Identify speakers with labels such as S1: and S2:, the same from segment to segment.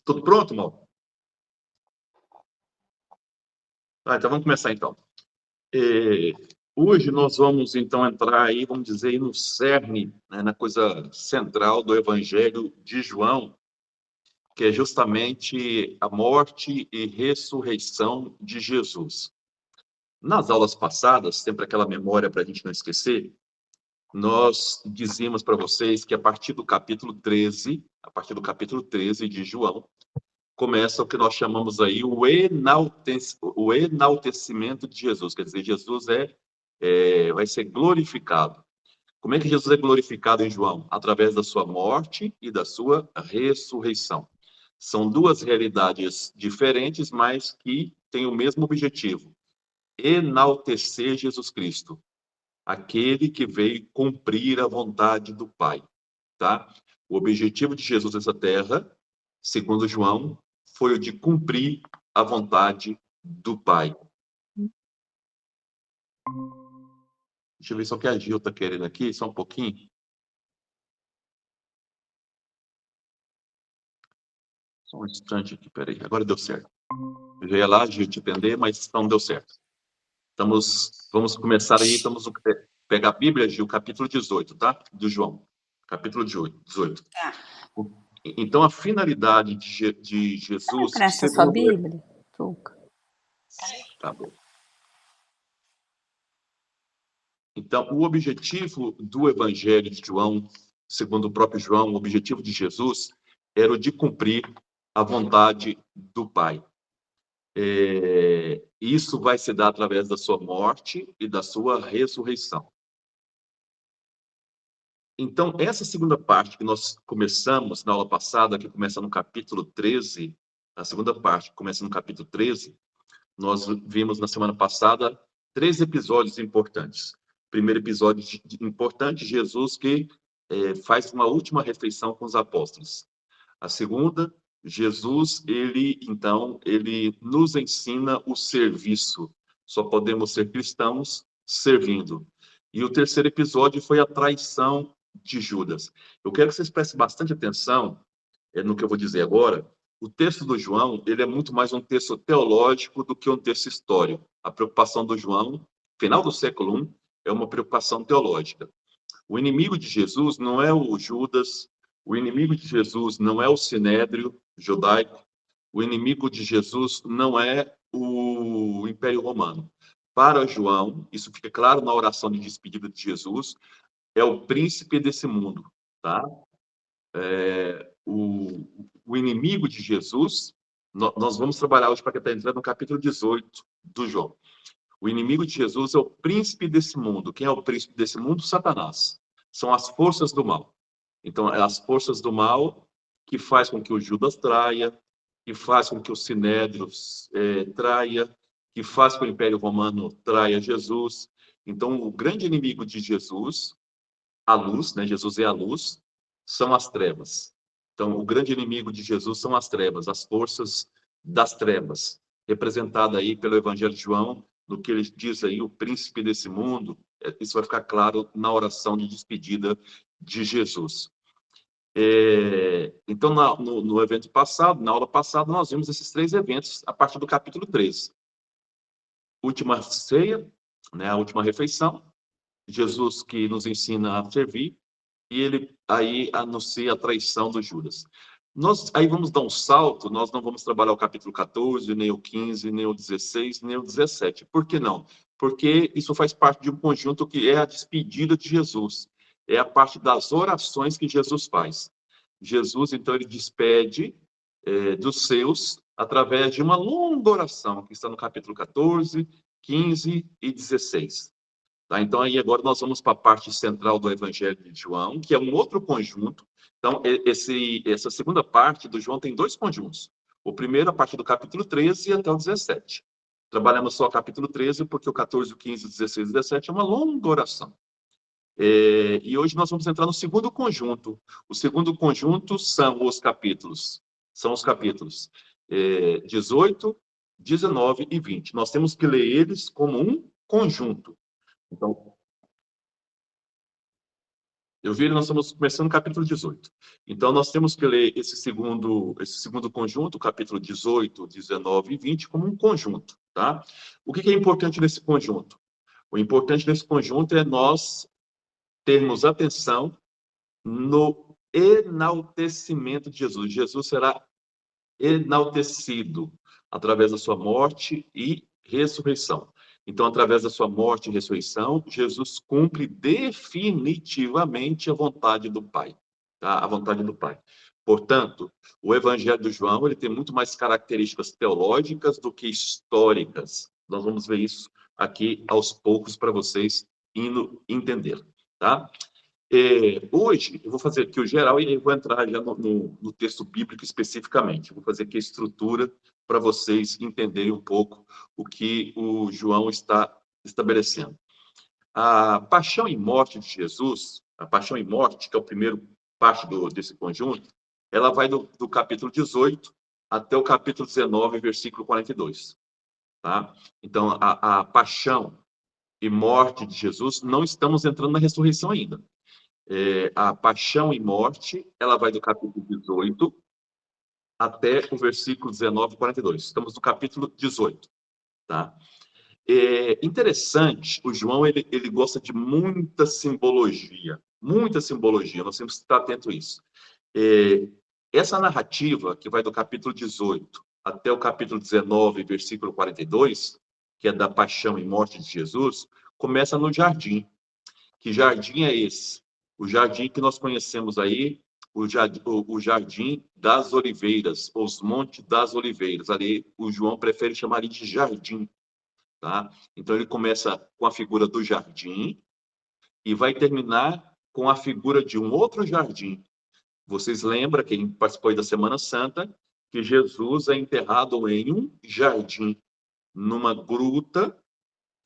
S1: Tudo pronto, Mauro? Então vamos começar então. Hoje nós vamos então entrar aí, vamos dizer, aí no cerne, né, na coisa central do Evangelho de João, que é justamente a morte e ressurreição de Jesus. Nas aulas passadas, sempre aquela memória para a gente não esquecer, nós dizíamos para vocês que a partir do capítulo 13, de João, começa o que nós chamamos aí o enaltecimento de Jesus. Quer dizer, Jesus vai ser glorificado. Como é que Jesus é glorificado em João? Através da sua morte e da sua ressurreição. São duas realidades diferentes, mas que têm o mesmo objetivo: enaltecer Jesus Cristo, aquele que veio cumprir a vontade do Pai, tá? O objetivo de Jesus nessa terra, segundo João, foi o de cumprir a vontade do Pai. Deixa eu ver só o que a Gil está querendo aqui, só um pouquinho. Só um instante aqui, peraí. Agora deu certo. Eu já ia lá, Gil, te atender, mas não deu certo. Vamos começar aí, pegar a Bíblia, Gil, capítulo 18, tá? Do João. Capítulo 18.
S2: Tá.
S1: Então, a finalidade de Jesus...
S2: Você presta a sua Bíblia, Tuca?
S1: Tá bom. Então, o objetivo do Evangelho de João, segundo o próprio João, o objetivo de Jesus era o de cumprir a vontade do Pai. Isso vai se dar através da sua morte e da sua ressurreição. Então, essa segunda parte que nós começamos na aula passada, que começa no capítulo 13, a segunda parte que começa no capítulo 13, nós vimos na semana passada 3 episódios importantes. Primeiro episódio importante, Jesus que faz uma última refeição com os apóstolos. A segunda, Jesus, ele nos ensina o serviço. Só podemos ser cristãos servindo. E o terceiro episódio foi a traição de Judas. Eu quero que vocês prestem bastante atenção no que eu vou dizer agora. O texto do João, ele é muito mais um texto teológico do que um texto histórico. A preocupação do João, final do século I, é uma preocupação teológica. O inimigo de Jesus não é o Judas, o inimigo de Jesus não é o Sinédrio judaico, o inimigo de Jesus não é o Império Romano. Para João, isso fica claro na oração de despedida de Jesus, é o príncipe desse mundo, tá? O inimigo de Jesus, nós vamos trabalhar hoje para quem está entrando no capítulo 18 do João. O inimigo de Jesus é o príncipe desse mundo. Quem é o príncipe desse mundo? Satanás. São as forças do mal. Então, é as forças do mal que faz com que o Judas traia, que faz com que o Sinédrio traia, que faz com que o Império Romano traia Jesus. Então, o grande inimigo de Jesus, a luz, né? Jesus é a luz, são as trevas. Então, o grande inimigo de Jesus são as trevas, as forças das trevas, representada aí pelo Evangelho de João, no que ele diz aí, o príncipe desse mundo. Isso vai ficar claro na oração de despedida de Jesus. Então, no evento passado, na aula passada, nós vimos esses 3 eventos a partir do capítulo 13. Última ceia, né, a última refeição, Jesus que nos ensina a servir, e ele aí anuncia a traição do Judas. Nós aí vamos dar um salto, nós não vamos trabalhar o capítulo 14, nem o 15, nem o 16, nem o 17. Por que não? Porque isso faz parte de um conjunto que é a despedida de Jesus. É a parte das orações que Jesus faz. Jesus, então, ele despede dos seus através de uma longa oração, que está no capítulo 14, 15 e 16. Tá? Então, aí agora nós vamos para a parte central do Evangelho de João, que é um outro conjunto. Então, essa segunda parte do João tem 2 conjuntos. O primeiro, a partir do capítulo 13 até o 17. Trabalhamos só o capítulo 13, porque o 14, o 15, o 16 e o 17 é uma longa oração. E hoje nós vamos entrar no segundo conjunto. O segundo conjunto são os capítulos 18, 19 e 20. Nós temos que ler eles como um conjunto. Então, Eu vi, nós estamos começando no capítulo 18. Então, nós temos que ler esse segundo conjunto, capítulo 18, 19 e 20, como um conjunto, tá? O que é importante nesse conjunto? O importante nesse conjunto é nós termos atenção no enaltecimento de Jesus. Jesus será enaltecido através da sua morte e ressurreição. Então, através da sua morte e ressurreição, Jesus cumpre definitivamente a vontade do Pai, tá? A vontade do Pai. Portanto, o Evangelho de João, ele tem muito mais características teológicas do que históricas. Nós vamos ver isso aqui aos poucos para vocês indo entender, tá? Hoje, eu vou fazer aqui o geral e eu vou entrar já no texto bíblico especificamente. Eu vou fazer aqui a estrutura para vocês entenderem um pouco o que o João está estabelecendo. A paixão e morte de Jesus, a paixão e morte, que é o primeiro parte desse conjunto, ela vai do capítulo 18 até o capítulo 19, versículo 42. Tá? Então, a paixão e morte de Jesus, não estamos entrando na ressurreição ainda. A paixão e morte, ela vai do capítulo 18 até o versículo 19, 42. Estamos no capítulo 18, tá? Interessante, o João, ele gosta de muita simbologia, nós temos que estar atento a isso. Essa narrativa, que vai do capítulo 18 até o capítulo 19, versículo 42, que é da paixão e morte de Jesus, começa no jardim. Que jardim é esse? O jardim que nós conhecemos aí, o jardim das oliveiras, os montes das oliveiras. Ali o João prefere chamar ali de jardim, tá? Então ele começa com a figura do jardim e vai terminar com a figura de um outro jardim. Vocês lembram, quem participou da Semana Santa, que Jesus é enterrado em um jardim, numa gruta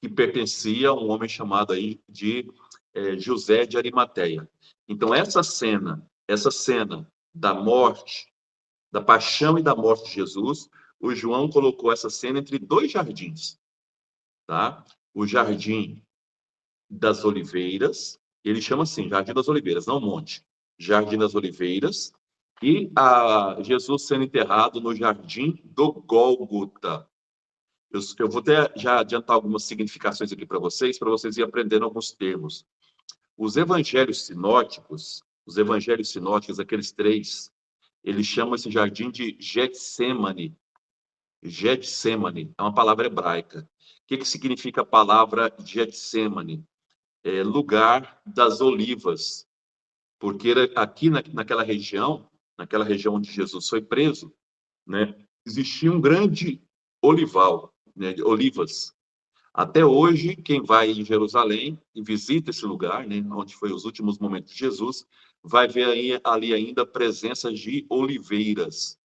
S1: que pertencia a um homem chamado aí de José de Arimateia. Então, essa cena da morte, da paixão e da morte de Jesus, o João colocou essa cena entre dois jardins, tá? O jardim das oliveiras, ele chama assim, jardim das oliveiras, não monte. Jardim das oliveiras, e Jesus sendo enterrado no jardim do Gólgota. Eu vou até já adiantar algumas significações aqui para vocês irem aprendendo alguns termos. Os evangelhos sinóticos, aqueles três, eles chamam esse jardim de Getsemane. Getsemane é uma palavra hebraica. O que significa a palavra Getsemane? Lugar das olivas. Porque aqui naquela região onde Jesus foi preso, né, existia um grande olival, né, de olivas. Até hoje, quem vai em Jerusalém e visita esse lugar, né, onde foi os últimos momentos de Jesus, vai ver ali ainda a presença de oliveiras.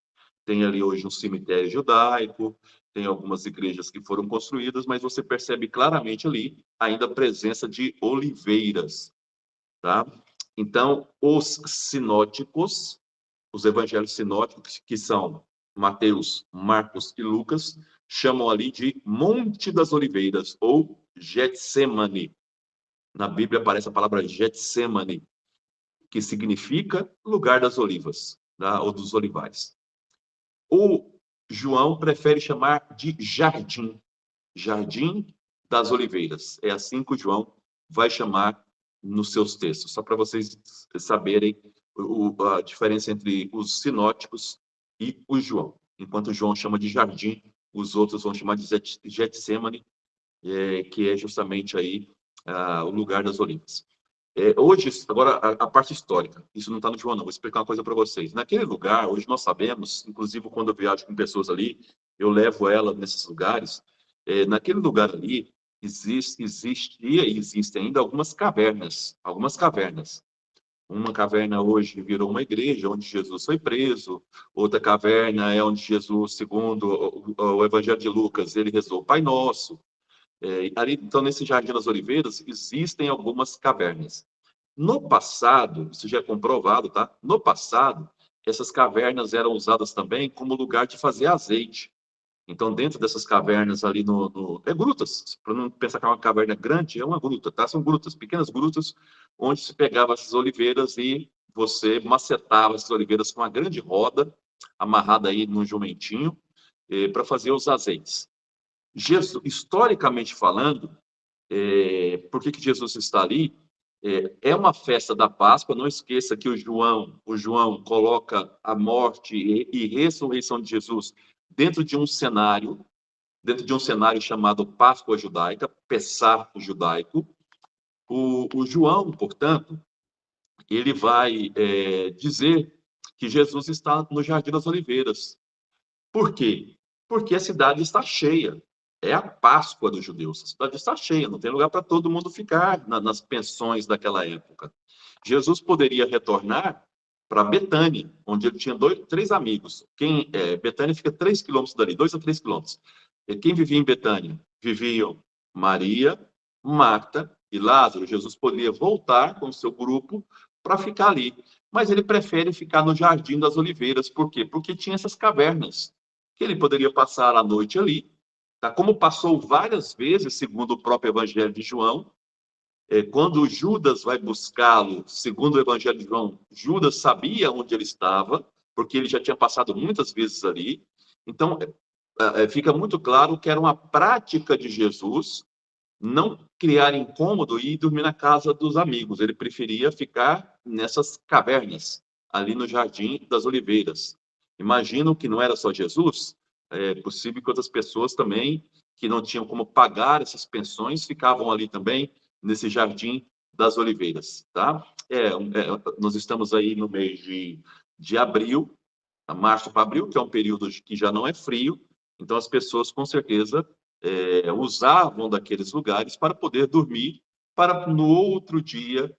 S1: Tem ali hoje um cemitério judaico, tem algumas igrejas que foram construídas, mas você percebe claramente ali ainda a presença de oliveiras, tá? Então, os sinóticos, os evangelhos sinóticos, que são Mateus, Marcos e Lucas, chamam ali de Monte das Oliveiras, ou Getsemane. Na Bíblia aparece a palavra Getsemane, que significa lugar das olivas, tá? Ou dos olivais. O João prefere chamar de jardim, jardim das oliveiras. É assim que o João vai chamar nos seus textos, só para vocês saberem a diferença entre os sinóticos e o João. Enquanto o João chama de jardim, os outros vão chamar de Getsemane, que é justamente aí o lugar das olivas. Hoje, agora, a parte histórica, isso não está no João, não, vou explicar uma coisa para vocês. Naquele lugar, hoje nós sabemos, inclusive quando eu viajo com pessoas ali, eu levo ela nesses lugares, naquele lugar ali, existia e existem ainda algumas cavernas. Uma caverna hoje virou uma igreja, onde Jesus foi preso. Outra caverna é onde Jesus, segundo o Evangelho de Lucas, ele rezou o Pai Nosso. Ali, então, nesse Jardim das Oliveiras, existem algumas cavernas. No passado, isso já é comprovado, tá? No passado, essas cavernas eram usadas também como lugar de fazer azeite. Então, dentro dessas cavernas ali é grutas, para não pensar que é uma caverna grande, é uma gruta, tá? São grutas, pequenas grutas, onde se pegava essas oliveiras e você macetava essas oliveiras com uma grande roda, amarrada aí num jumentinho, para fazer os azeites. Jesus, historicamente falando, por que Jesus está ali? É uma festa da Páscoa. Não esqueça que o João coloca a morte e ressurreição de Jesus dentro de um cenário, chamado Páscoa judaica, Pessah judaico. O João, portanto, ele vai dizer que Jesus está no Jardim das Oliveiras. Por quê? Porque a cidade está cheia. É a Páscoa dos judeus. A cidade está cheia, não tem lugar para todo mundo ficar nas pensões daquela época. Jesus poderia retornar para Betânia, onde ele tinha três amigos. Betânia fica 3 quilômetros dali, 2 a 3 quilômetros. E quem vivia em Betânia? Viviam Maria, Marta e Lázaro. Jesus poderia voltar com o seu grupo para ficar ali. Mas ele prefere ficar no Jardim das Oliveiras. Por quê? Porque tinha essas cavernas que ele poderia passar a noite ali, tá? Como passou várias vezes, segundo o próprio Evangelho de João, quando Judas vai buscá-lo, segundo o Evangelho de João, Judas sabia onde ele estava, porque ele já tinha passado muitas vezes ali. Então, fica muito claro que era uma prática de Jesus não criar incômodo e ir dormir na casa dos amigos. Ele preferia ficar nessas cavernas, ali no Jardim das Oliveiras. Imagino que não era só Jesus, é possível que outras pessoas também, que não tinham como pagar essas pensões, ficavam ali também, nesse Jardim das Oliveiras, tá? Nós estamos aí no mês de abril, março para abril, que é um período que já não é frio, então as pessoas, com certeza, usavam daqueles lugares para poder dormir, para no outro dia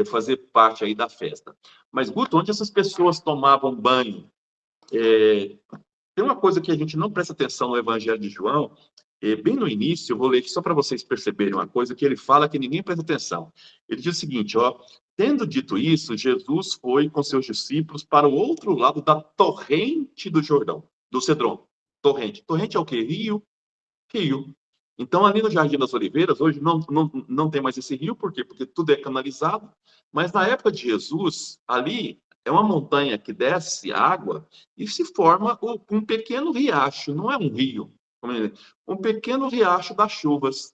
S1: fazer parte aí da festa. Mas, Guto, onde essas pessoas tomavam banho? Tem uma coisa que a gente não presta atenção no Evangelho de João, bem no início, eu vou ler aqui só para vocês perceberem uma coisa que ele fala que ninguém presta atenção. Ele diz o seguinte, ó: tendo dito isso, Jesus foi com seus discípulos para o outro lado da torrente do Jordão, do Cedron. Torrente. Torrente é o quê? Rio. Rio. Então, ali no Jardim das Oliveiras, hoje não tem mais esse rio, por quê? Porque tudo é canalizado, mas na época de Jesus, ali é uma montanha que desce água e se forma um pequeno riacho, não é um rio, um pequeno riacho das chuvas.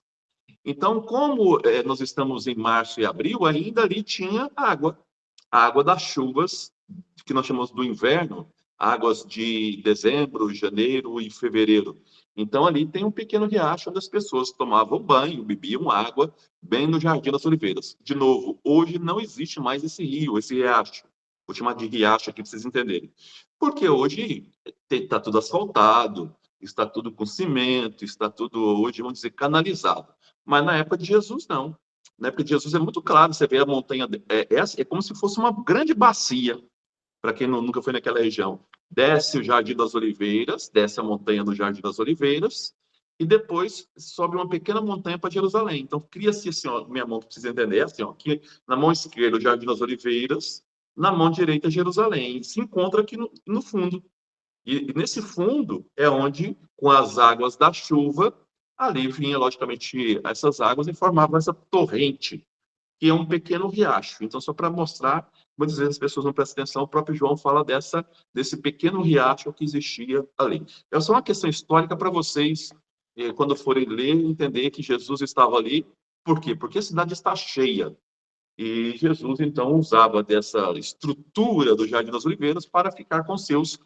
S1: Então, como nós estamos em março e abril, ainda ali tinha água, a água das chuvas, que nós chamamos do inverno, águas de dezembro, janeiro e fevereiro. Então, ali tem um pequeno riacho onde as pessoas tomavam banho, bebiam água, bem no Jardim das Oliveiras. De novo, hoje não existe mais esse rio, esse riacho. Vou chamar de riacho aqui para vocês entenderem. Porque hoje está tudo asfaltado, está tudo com cimento, está tudo, hoje, vamos dizer, canalizado. Mas na época de Jesus, não. Na época de Jesus é muito claro, você vê a montanha, é como se fosse uma grande bacia, para quem nunca foi naquela região. Desce o Jardim das Oliveiras, desce a montanha do Jardim das Oliveiras, e depois sobe uma pequena montanha para Jerusalém. Então, cria-se assim, ó, minha mão, precisa entender, assim, ó, aqui na mão esquerda o Jardim das Oliveiras, na mão direita Jerusalém, e se encontra aqui no fundo. E nesse fundo é onde, com as águas da chuva, ali vinha, logicamente, essas águas e formavam essa torrente, que é um pequeno riacho. Então, só para mostrar, muitas vezes as pessoas não prestam atenção, o próprio João fala desse pequeno riacho que existia ali. É só uma questão histórica para vocês, quando forem ler, entender que Jesus estava ali. Por quê? Porque a cidade está cheia. E Jesus, então, usava dessa estrutura do Jardim das Oliveiras para ficar com seus.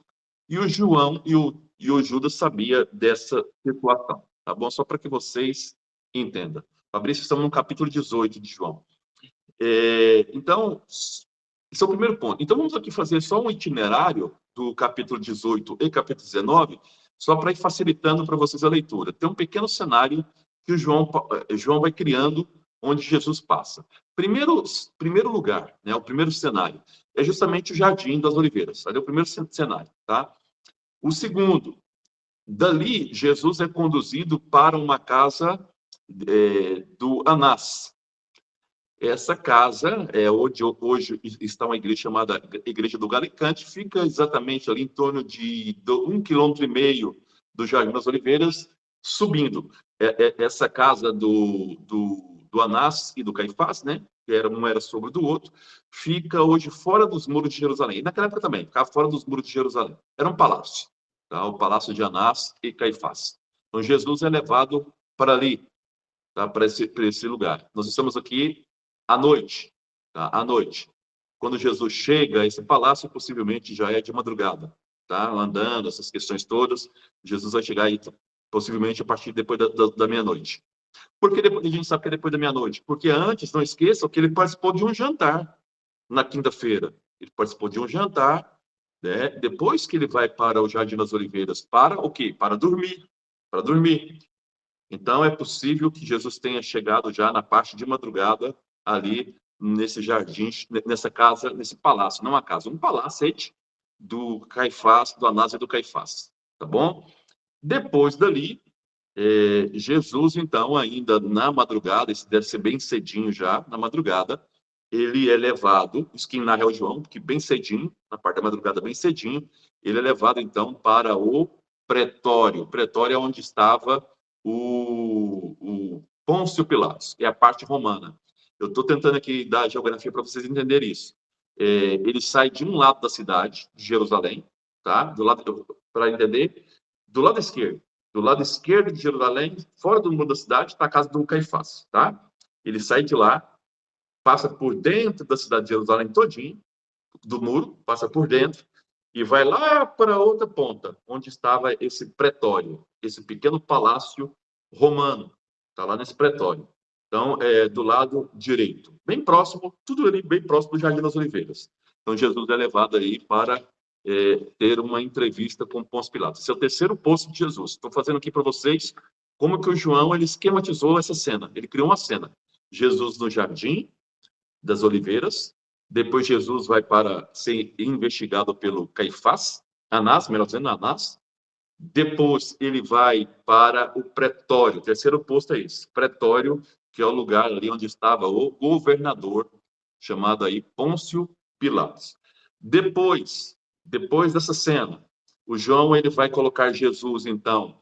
S1: E o João e o Judas sabia dessa situação, tá bom? Só para que vocês entendam. Fabrício, estamos no capítulo 18 de João. Então, esse é o primeiro ponto. Então, vamos aqui fazer só um itinerário do capítulo 18 e capítulo 19, só para ir facilitando para vocês a leitura. Tem um pequeno cenário que o João vai criando, onde Jesus passa. Primeiro lugar, né, o primeiro cenário, é justamente o Jardim das Oliveiras. Ali é o primeiro cenário, tá? O segundo, dali, Jesus é conduzido para uma casa do Anás. Essa casa é onde hoje está uma igreja chamada Igreja do Galicante, fica exatamente ali em torno de 1,5 km do Jardim das Oliveiras, subindo. Essa casa do Anás e do Caifás, né? Que um era sobre do outro, fica hoje fora dos muros de Jerusalém. E naquela época também, ficava fora dos muros de Jerusalém. Era um palácio, tá? O palácio de Anás e Caifás. Então, Jesus é levado para ali, tá? Para esse lugar. Nós estamos aqui à noite, tá? À noite. Quando Jesus chega a esse palácio, possivelmente já é de madrugada, tá? Andando, essas questões todas, Jesus vai chegar aí, possivelmente a partir depois da meia-noite. Por que a gente sabe que é depois da meia-noite? Porque antes, não esqueçam que ele participou de um jantar na quinta-feira. Ele participou de um jantar, né? Depois que ele vai para o Jardim das Oliveiras, para o quê? Para dormir. Para dormir. Então, é possível que Jesus tenha chegado já na parte de madrugada ali nesse jardim, nessa casa, nesse palácio. Não uma casa, um palacete do Caifás, do Anás e do Caifás. Tá bom? Depois dali, Jesus, então, ainda na madrugada, isso deve ser bem cedinho já, na madrugada, ele é levado, isso que narra é o João, porque bem cedinho, na parte da madrugada, bem cedinho, ele é levado, então, para o pretório. O pretório é onde estava o Pôncio Pilatos, é a parte romana. Eu estou tentando aqui dar a geografia para vocês entenderem isso. Ele sai de um lado da cidade, de Jerusalém, tá? Para entender, do lado esquerdo. Do lado esquerdo de Jerusalém, fora do muro da cidade, está a casa do Caifás, tá? Ele sai de lá, passa por dentro da cidade de Jerusalém todinho, do muro, passa por dentro, e vai lá para a outra ponta, onde estava esse pretório, esse pequeno palácio romano. Está lá nesse pretório. Então, do lado direito, bem próximo, tudo ali bem próximo do Jardim das Oliveiras. Então, Jesus é levado aí para ter uma entrevista com Pôncio Pilatos. Esse é o terceiro posto de Jesus. Estou fazendo aqui para vocês como que o João ele esquematizou essa cena. Ele criou uma cena. Jesus no Jardim das Oliveiras, depois Jesus vai para ser investigado pelo Caifás, Anás, melhor dizendo, Anás. Depois ele vai para o pretório. O terceiro posto é esse, pretório, que é o lugar ali onde estava o governador, chamado aí Pôncio Pilatos. Depois dessa cena, o João ele vai colocar Jesus, então,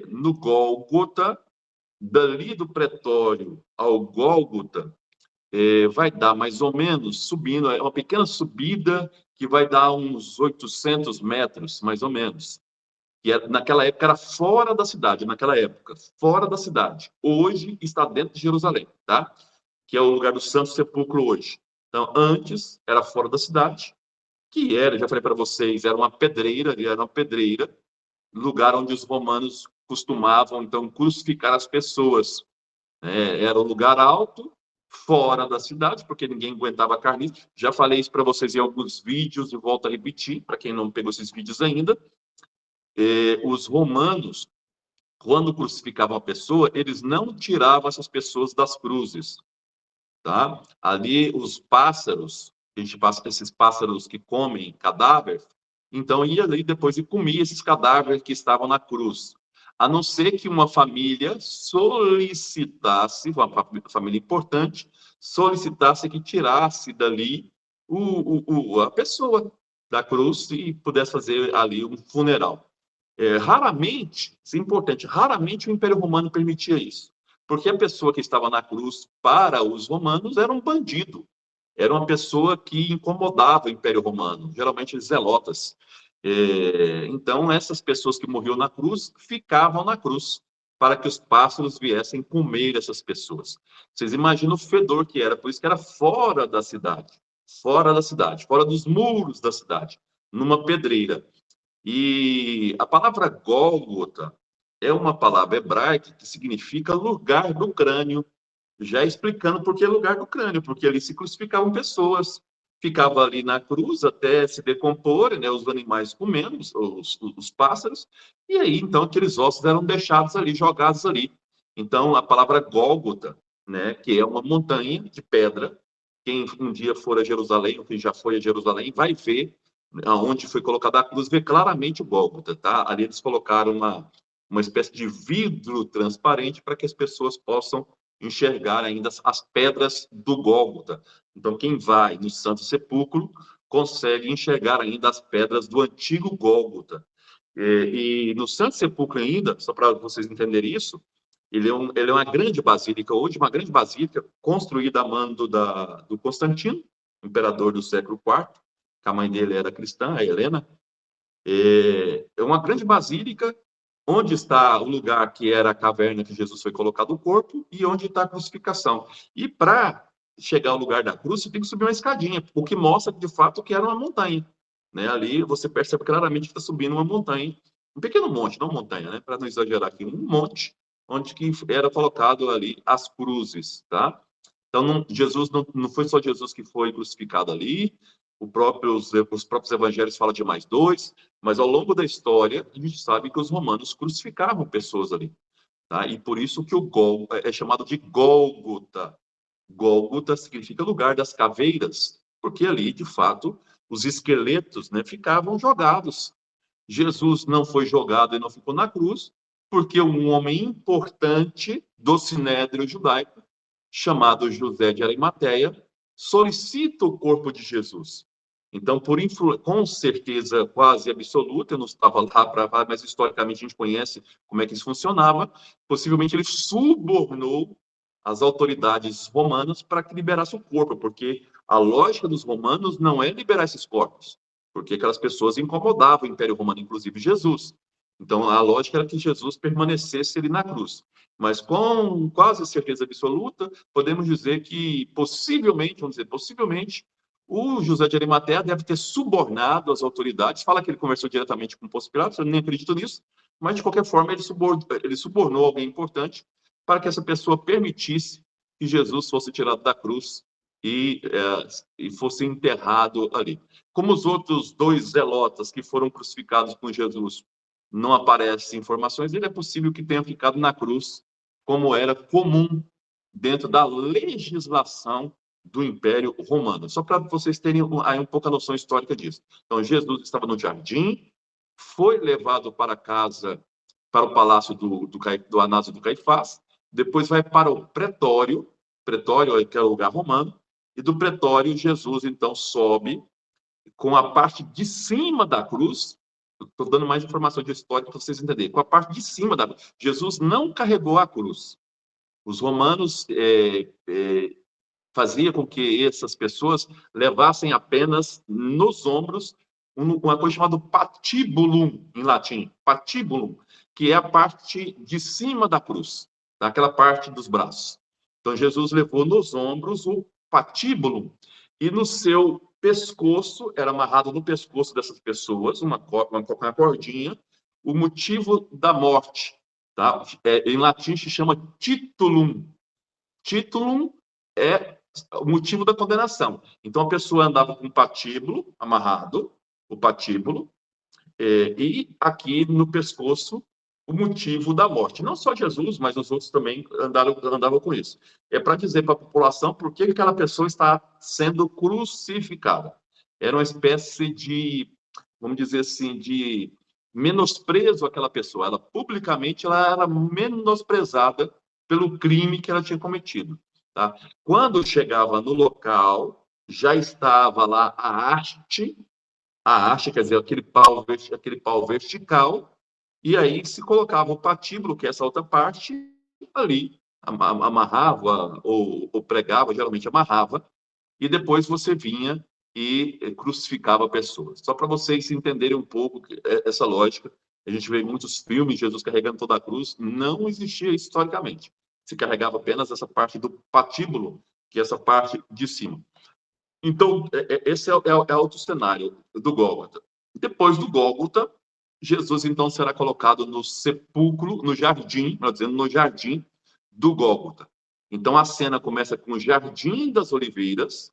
S1: no Gólgota, dali do pretório ao Gólgota, vai dar mais ou menos, subindo, é uma pequena subida que vai dar uns 800 metros, mais ou menos. Que naquela época era fora da cidade, naquela época, fora da cidade. Hoje está dentro de Jerusalém, tá? Que é o lugar do Santo Sepulcro hoje. Então, antes era fora da cidade, que era, já falei para vocês, era uma pedreira, lugar onde os romanos costumavam, então, crucificar as pessoas. Era um lugar alto, fora da cidade, porque ninguém aguentava carniça. Já falei isso para vocês em alguns vídeos e volto a repetir, para quem não pegou esses vídeos ainda. Os romanos, quando crucificavam a pessoa, eles não tiravam essas pessoas das cruzes, tá? Ali, os pássaros, a gente passa esses pássaros que comem cadáver, então ia ali depois e comia esses cadáveres que estavam na cruz. A não ser que uma família solicitasse, uma família importante, solicitasse que tirasse dali a pessoa da cruz e pudesse fazer ali um funeral. Raramente, isso é importante, raramente o Império Romano permitia isso. Porque a pessoa que estava na cruz, para os romanos, era um bandido. Era uma pessoa que incomodava o Império Romano, geralmente zelotas. Então, essas pessoas que morriam na cruz, ficavam na cruz, para que os pássaros viessem comer essas pessoas. Vocês imaginam o fedor que era, por isso que era fora da cidade, fora dos muros da cidade, numa pedreira. E a palavra Gólgota é uma palavra hebraica que significa lugar do crânio, já explicando por que lugar do crânio, porque ali se crucificavam pessoas, ficava ali na cruz até se decomporem, né, os animais comendo, os pássaros, e aí então aqueles ossos eram deixados ali, jogados ali. Então a palavra Gólgota, né, que é uma montanha de pedra, quem um dia for a Jerusalém, ou quem já foi a Jerusalém, vai ver aonde foi colocada a cruz, vê claramente o Gólgota, tá? Ali eles colocaram uma espécie de vidro transparente para que as pessoas possam enxergar ainda as pedras do Gólgota. Então, quem vai no Santo Sepulcro consegue enxergar ainda as pedras do antigo Gólgota. E no Santo Sepulcro ainda, só para vocês entenderem isso, ele é uma grande basílica, hoje uma grande basílica, construída a mando do Constantino, imperador do século IV, que a mãe dele era cristã, a Helena. É uma grande basílica, onde está o lugar que era a caverna que Jesus foi colocado o corpo e onde está a crucificação. E para chegar ao lugar da cruz, você tem que subir uma escadinha, o que mostra, de fato, que era uma montanha. Né? Ali você percebe claramente que está subindo uma montanha, um pequeno monte, não montanha, né? Para não exagerar aqui, um monte, onde que era colocado ali as cruzes, tá? Então, Jesus não foi só Jesus que foi crucificado ali, os próprios evangelhos falam de mais dois, mas ao longo da história, a gente sabe que os romanos crucificavam pessoas ali. Tá? E por isso que o Gol é chamado de Gólgota. Gólgota significa lugar das caveiras, porque ali, de fato, os esqueletos, né, ficavam jogados. Jesus não foi jogado e não ficou na cruz, porque um homem importante do sinédrio judaico, chamado José de Arimateia, solicita o corpo de Jesus. Então, com certeza quase absoluta, eu não estava lá para falar, mas historicamente a gente conhece como é que isso funcionava, possivelmente ele subornou as autoridades romanas para que liberasse o corpo, porque a lógica dos romanos não é liberar esses corpos, porque aquelas pessoas incomodavam o Império Romano, inclusive Jesus. Então, a lógica era que Jesus permanecesse ali na cruz. Mas com quase certeza absoluta, podemos dizer que possivelmente, vamos dizer, possivelmente, o José de Arimateia deve ter subornado as autoridades. Fala que ele conversou diretamente com o Pôncio Pilatos, eu nem acredito nisso, mas de qualquer forma ele subornou alguém importante para que essa pessoa permitisse que Jesus fosse tirado da cruz e fosse enterrado ali. Como os outros dois zelotas que foram crucificados com Jesus não aparecem informações, ele é possível que tenha ficado na cruz, como era comum dentro da legislação do Império Romano. Só para vocês terem aí um pouco a noção histórica disso. Então, Jesus estava no jardim, foi levado para casa, para o palácio do Anásio do Caifás, depois vai para o pretório, que é o lugar romano, e do pretório Jesus, então, sobe com a parte de cima da cruz. Estou dando mais informação de história para vocês entenderem. Com a parte de cima da cruz. Jesus não carregou a cruz. Os romanos fazia com que essas pessoas levassem apenas nos ombros uma coisa chamada patibulum, em latim, patibulum, que é a parte de cima da cruz, aquela parte dos braços. Então, Jesus levou nos ombros o patíbulo e no seu pescoço, era amarrado no pescoço dessas pessoas, uma cordinha, o motivo da morte. Tá? Em latim se chama titulum. Titulum é o motivo da condenação. Então, a pessoa andava com o patíbulo amarrado, o patíbulo, e aqui no pescoço, o motivo da morte. Não só Jesus, mas os outros também andavam com isso. É para dizer para a população por que aquela pessoa está sendo crucificada. Era uma espécie de, vamos dizer assim, de menosprezo àquela pessoa. Publicamente, ela era menosprezada pelo crime que ela tinha cometido. Tá? Quando chegava no local, já estava lá a haste, quer dizer, aquele pau vertical, e aí se colocava o patíbulo, que é essa outra parte, ali, amarrava ou pregava, geralmente amarrava, e depois você vinha e crucificava pessoas. Só para vocês entenderem um pouco essa lógica, a gente vê em muitos filmes, Jesus carregando toda a cruz, não existia historicamente. Se carregava apenas essa parte do patíbulo, que é essa parte de cima. Então, esse é outro cenário do Gólgota. Depois do Gólgota, Jesus, então, será colocado no sepulcro, no jardim, dizendo, no jardim do Gólgota. Então, a cena começa com o Jardim das Oliveiras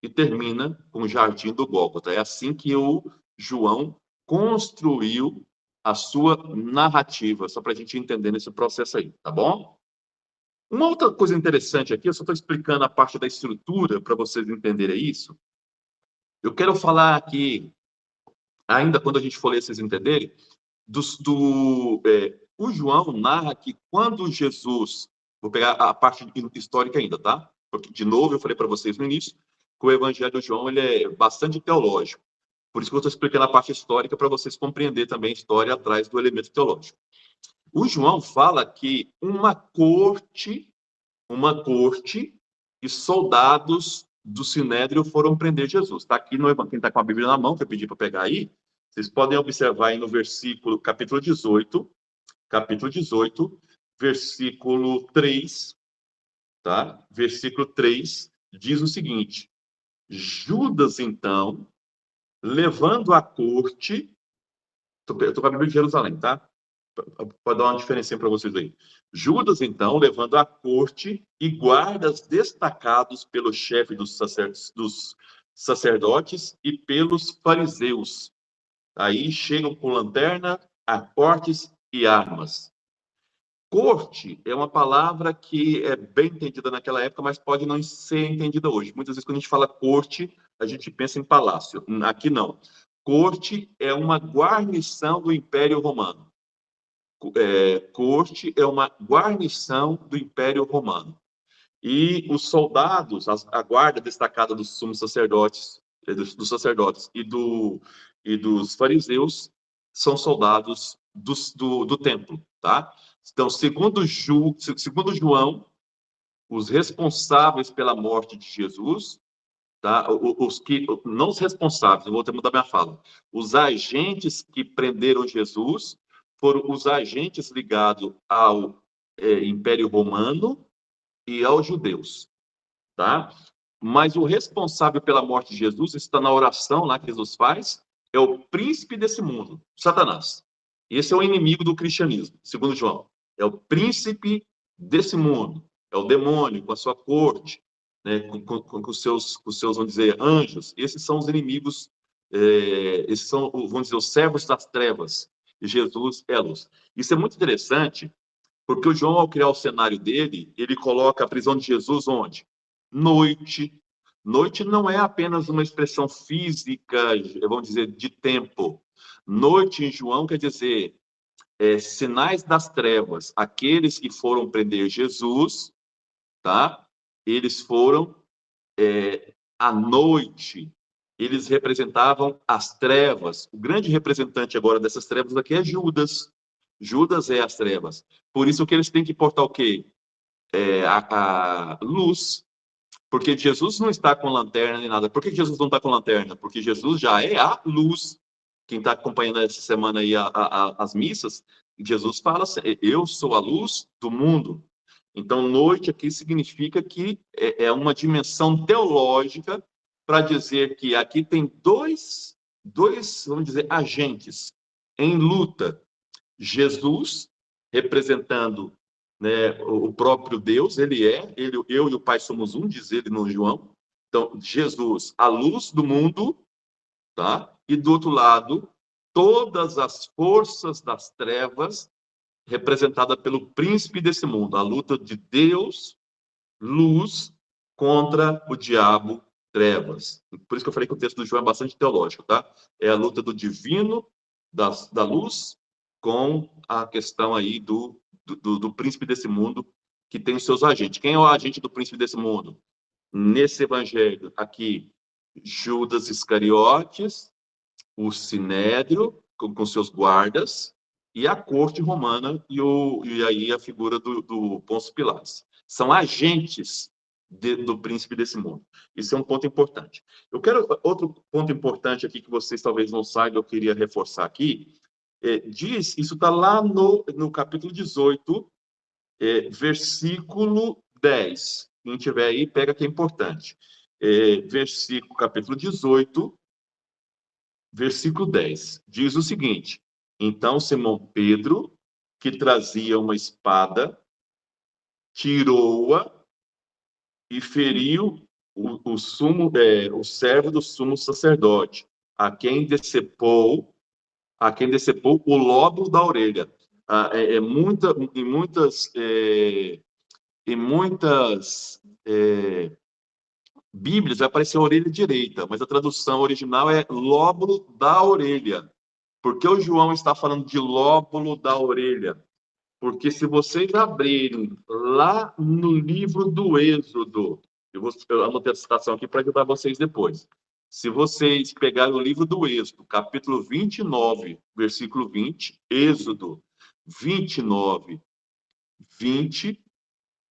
S1: e termina com o Jardim do Gólgota. É assim que o João construiu a sua narrativa, só para a gente entender nesse processo aí, tá bom? Uma outra coisa interessante aqui, eu só estou explicando a parte da estrutura para vocês entenderem isso. Eu quero falar aqui, ainda quando a gente for ler, vocês entenderem, o João narra que quando Jesus, vou pegar a parte histórica ainda, tá? Porque, de novo, eu falei para vocês no início, que o Evangelho de João ele é bastante teológico. Por isso que eu estou explicando a parte histórica para vocês compreenderem também a história atrás do elemento teológico. O João fala que uma corte e soldados do Sinédrio foram prender Jesus. Está aqui no Evangelho, quem está com a Bíblia na mão, que eu pedi para pegar aí, vocês podem observar aí no versículo, capítulo 18, versículo 3, tá? Versículo 3 diz o seguinte: Judas, então, levando a corte, estou com a Bíblia de Jerusalém, tá? Pode dar uma diferença para vocês aí. Judas, então, levando a corte e guardas destacados pelo chefe dos sacerdotes e pelos fariseus. Aí chegam com lanterna, aportes e armas. Corte é uma palavra que é bem entendida naquela época, mas pode não ser entendida hoje. Muitas vezes, quando a gente fala corte, a gente pensa em palácio. Aqui não. Corte é uma guarnição do Império Romano. Corte é uma guarnição do Império Romano. E os soldados, a guarda destacada dos sumos sacerdotes, dos sacerdotes e dos fariseus, são soldados do templo, tá? Então, segundo João, os responsáveis pela morte de Jesus, tá? Não os responsáveis, eu vou ter que mudar minha fala. Os agentes que prenderam Jesus foram os agentes ligados ao Império Romano e aos judeus, tá? Mas o responsável pela morte de Jesus, está na oração lá que Jesus faz, é o príncipe desse mundo, Satanás. Esse é o inimigo do cristianismo, segundo João. É o príncipe desse mundo, é o demônio com a sua corte, né, com os seus, vamos dizer, anjos. Esses são os inimigos, esses são, vamos dizer, os servos das trevas. E Jesus é a luz. Isso é muito interessante, porque o João, ao criar o cenário dele, ele coloca a prisão de Jesus onde? Noite. Noite não é apenas uma expressão física, vamos dizer, de tempo. Noite em João quer dizer sinais das trevas. Aqueles que foram prender Jesus, tá? Eles foram à noite. Eles representavam as trevas. O grande representante agora dessas trevas aqui é Judas. Judas é as trevas. Por isso que eles têm que portar o quê? A luz. Porque Jesus não está com lanterna nem nada. Por que Jesus não está com lanterna? Porque Jesus já é a luz. Quem está acompanhando essa semana aí as missas, Jesus fala assim, eu sou a luz do mundo. Então, noite aqui significa que é uma dimensão teológica para dizer que aqui tem dois, vamos dizer, agentes em luta. Jesus, representando, né, o próprio Deus, eu e o Pai somos um, diz ele no João. Então, Jesus, a luz do mundo, tá? E do outro lado, todas as forças das trevas, representada pelo príncipe desse mundo, a luta de Deus, luz, contra o diabo, trevas. Por isso que eu falei que o texto do João é bastante teológico, tá? É a luta do divino, da luz, com a questão aí do príncipe desse mundo, que tem os seus agentes. Quem é o agente do príncipe desse mundo? Nesse evangelho aqui, Judas Iscariotes, o Sinédrio, com seus guardas, e a corte romana, e aí a figura do Pôncio Pilatos. São agentes do príncipe desse mundo. Isso é um ponto importante. Outro ponto importante aqui que vocês talvez não saibam, eu queria reforçar aqui, isso está lá no capítulo 18, versículo 10. Quem tiver aí, pega que é importante. Capítulo 18, versículo 10. Diz o seguinte: Então Simão Pedro, que trazia uma espada, tirou-a e feriu o servo do sumo sacerdote, a quem decepou o lóbulo da orelha. Em muitas Bíblias vai aparecer a orelha direita, mas a tradução original é lóbulo da orelha. Por que o João está falando de lóbulo da orelha? Porque se vocês abrirem lá no livro do Êxodo, eu anotei a citação aqui para ajudar vocês depois. Se vocês pegarem o livro do Êxodo, capítulo 29, versículo 20, Êxodo 29, 20,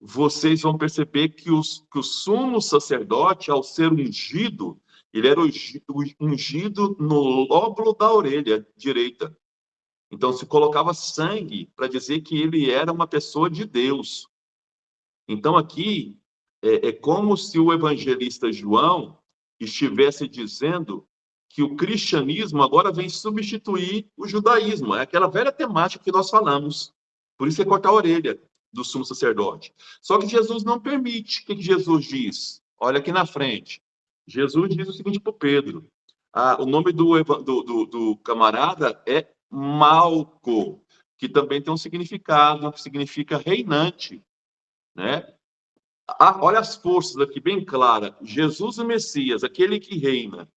S1: vocês vão perceber que o sumo sacerdote, ao ser ungido, ele era ungido no lóbulo da orelha direita. Então, se colocava sangue para dizer que ele era uma pessoa de Deus. Então, aqui, é como se o evangelista João estivesse dizendo que o cristianismo agora vem substituir o judaísmo. É aquela velha temática que nós falamos. Por isso é cortar a orelha do sumo sacerdote. Só que Jesus não permite. O que Jesus diz? Olha aqui na frente. Jesus diz o seguinte para o Pedro. O nome do camarada é Malco, que também tem um significado, que significa reinante, né? Olha as forças aqui bem clara. Jesus o Messias, aquele que reina.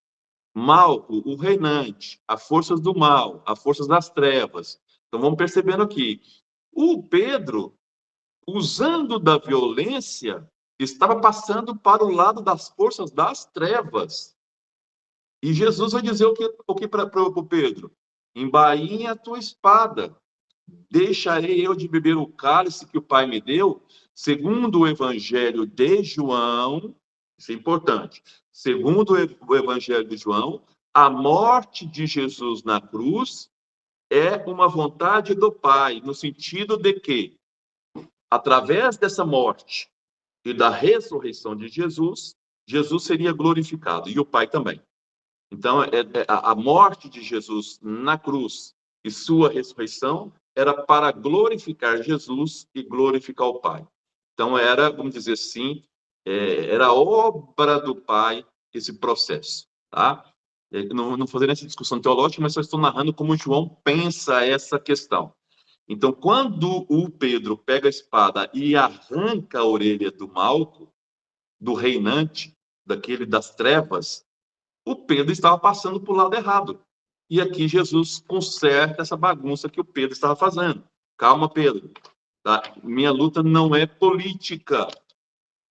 S1: Malco, o reinante. As forças do mal, as forças das trevas. Então vamos percebendo aqui. O Pedro, usando da violência, estava passando para o lado das forças das trevas. E Jesus vai dizer o que para o Pedro? Embainha a tua espada. Deixarei eu de beber o cálice que o Pai me deu? Segundo o Evangelho de João, isso é importante, segundo o Evangelho de João, a morte de Jesus na cruz é uma vontade do Pai, no sentido de que, através dessa morte e da ressurreição de Jesus, Jesus seria glorificado, e o Pai também. Então, a morte de Jesus na cruz e sua ressurreição era para glorificar Jesus e glorificar o Pai. Então, era, vamos dizer assim, era obra do Pai esse processo, tá? Não fazendo essa discussão teológica, mas só estou narrando como João pensa essa questão. Então, quando o Pedro pega a espada e arranca a orelha do Malco, do reinante, daquele das trevas, o Pedro estava passando para o lado errado. E aqui Jesus conserta essa bagunça que o Pedro estava fazendo. Calma, Pedro. Tá? Minha luta não é política.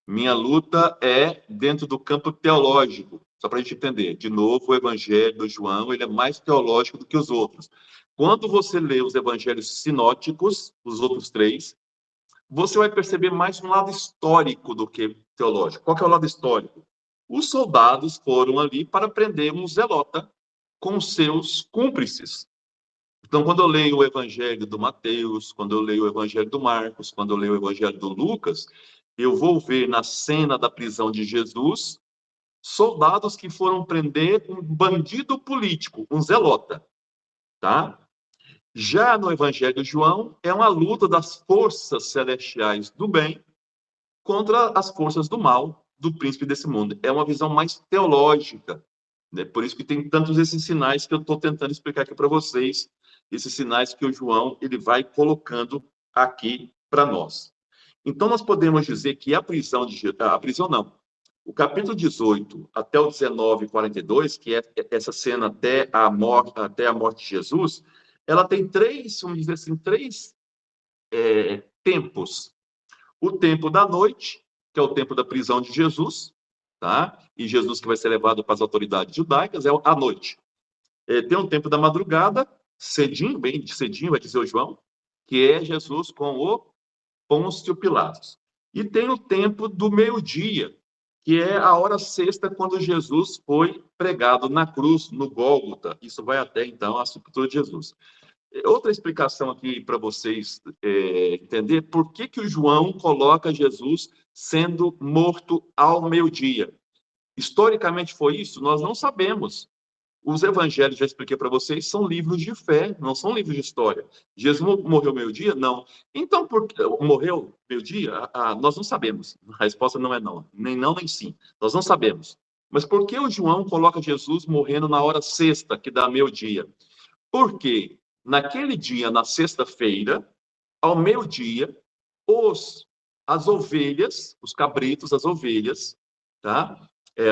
S1: Minha luta é dentro do campo teológico. Só para a gente entender. De novo, o evangelho do João ele é mais teológico do que os outros. Quando você lê os evangelhos sinóticos, os outros três, você vai perceber mais um lado histórico do que teológico. Qual que é o lado histórico? Os soldados foram ali para prender um zelota com seus cúmplices. Então, quando eu leio o Evangelho do Mateus, quando eu leio o Evangelho do Marcos, quando eu leio o Evangelho do Lucas, eu vou ver na cena da prisão de Jesus soldados que foram prender um bandido político, um zelota, tá? Já no Evangelho de João, é uma luta das forças celestiais do bem contra as forças do mal do príncipe desse mundo. É uma visão mais teológica, né? Por isso que tem tantos esses sinais que eu estou tentando explicar aqui para vocês, esses sinais que o João ele vai colocando aqui para nós. Então, nós podemos dizer que a prisão não, o capítulo 18 até o 19:42, que é essa cena até a morte de Jesus, ela tem três, vamos dizer assim, tempos. O tempo da noite, que é o tempo da prisão de Jesus, tá? E Jesus que vai ser levado para as autoridades judaicas, é a noite. Tem o tempo da madrugada, cedinho, bem cedinho, vai dizer o João, que é Jesus com o Pôncio Pilatos. E tem o tempo do meio-dia, que é a hora sexta, quando Jesus foi pregado na cruz, no Gólgota. Isso vai até, então, a sepultura de Jesus. Outra explicação aqui para vocês entender por que o João coloca Jesus sendo morto ao meio-dia. Historicamente foi isso? Nós não sabemos. Os evangelhos, já expliquei para vocês, são livros de fé, não são livros de história. Jesus morreu meio-dia? Não. Então, por que morreu meio-dia? Nós não sabemos. A resposta não é não. Nem não, nem sim. Nós não sabemos. Mas por que o João coloca Jesus morrendo na hora sexta, que dá meio-dia? Porque naquele dia, na sexta-feira, ao meio-dia, as ovelhas, os cabritos, as ovelhas, tá?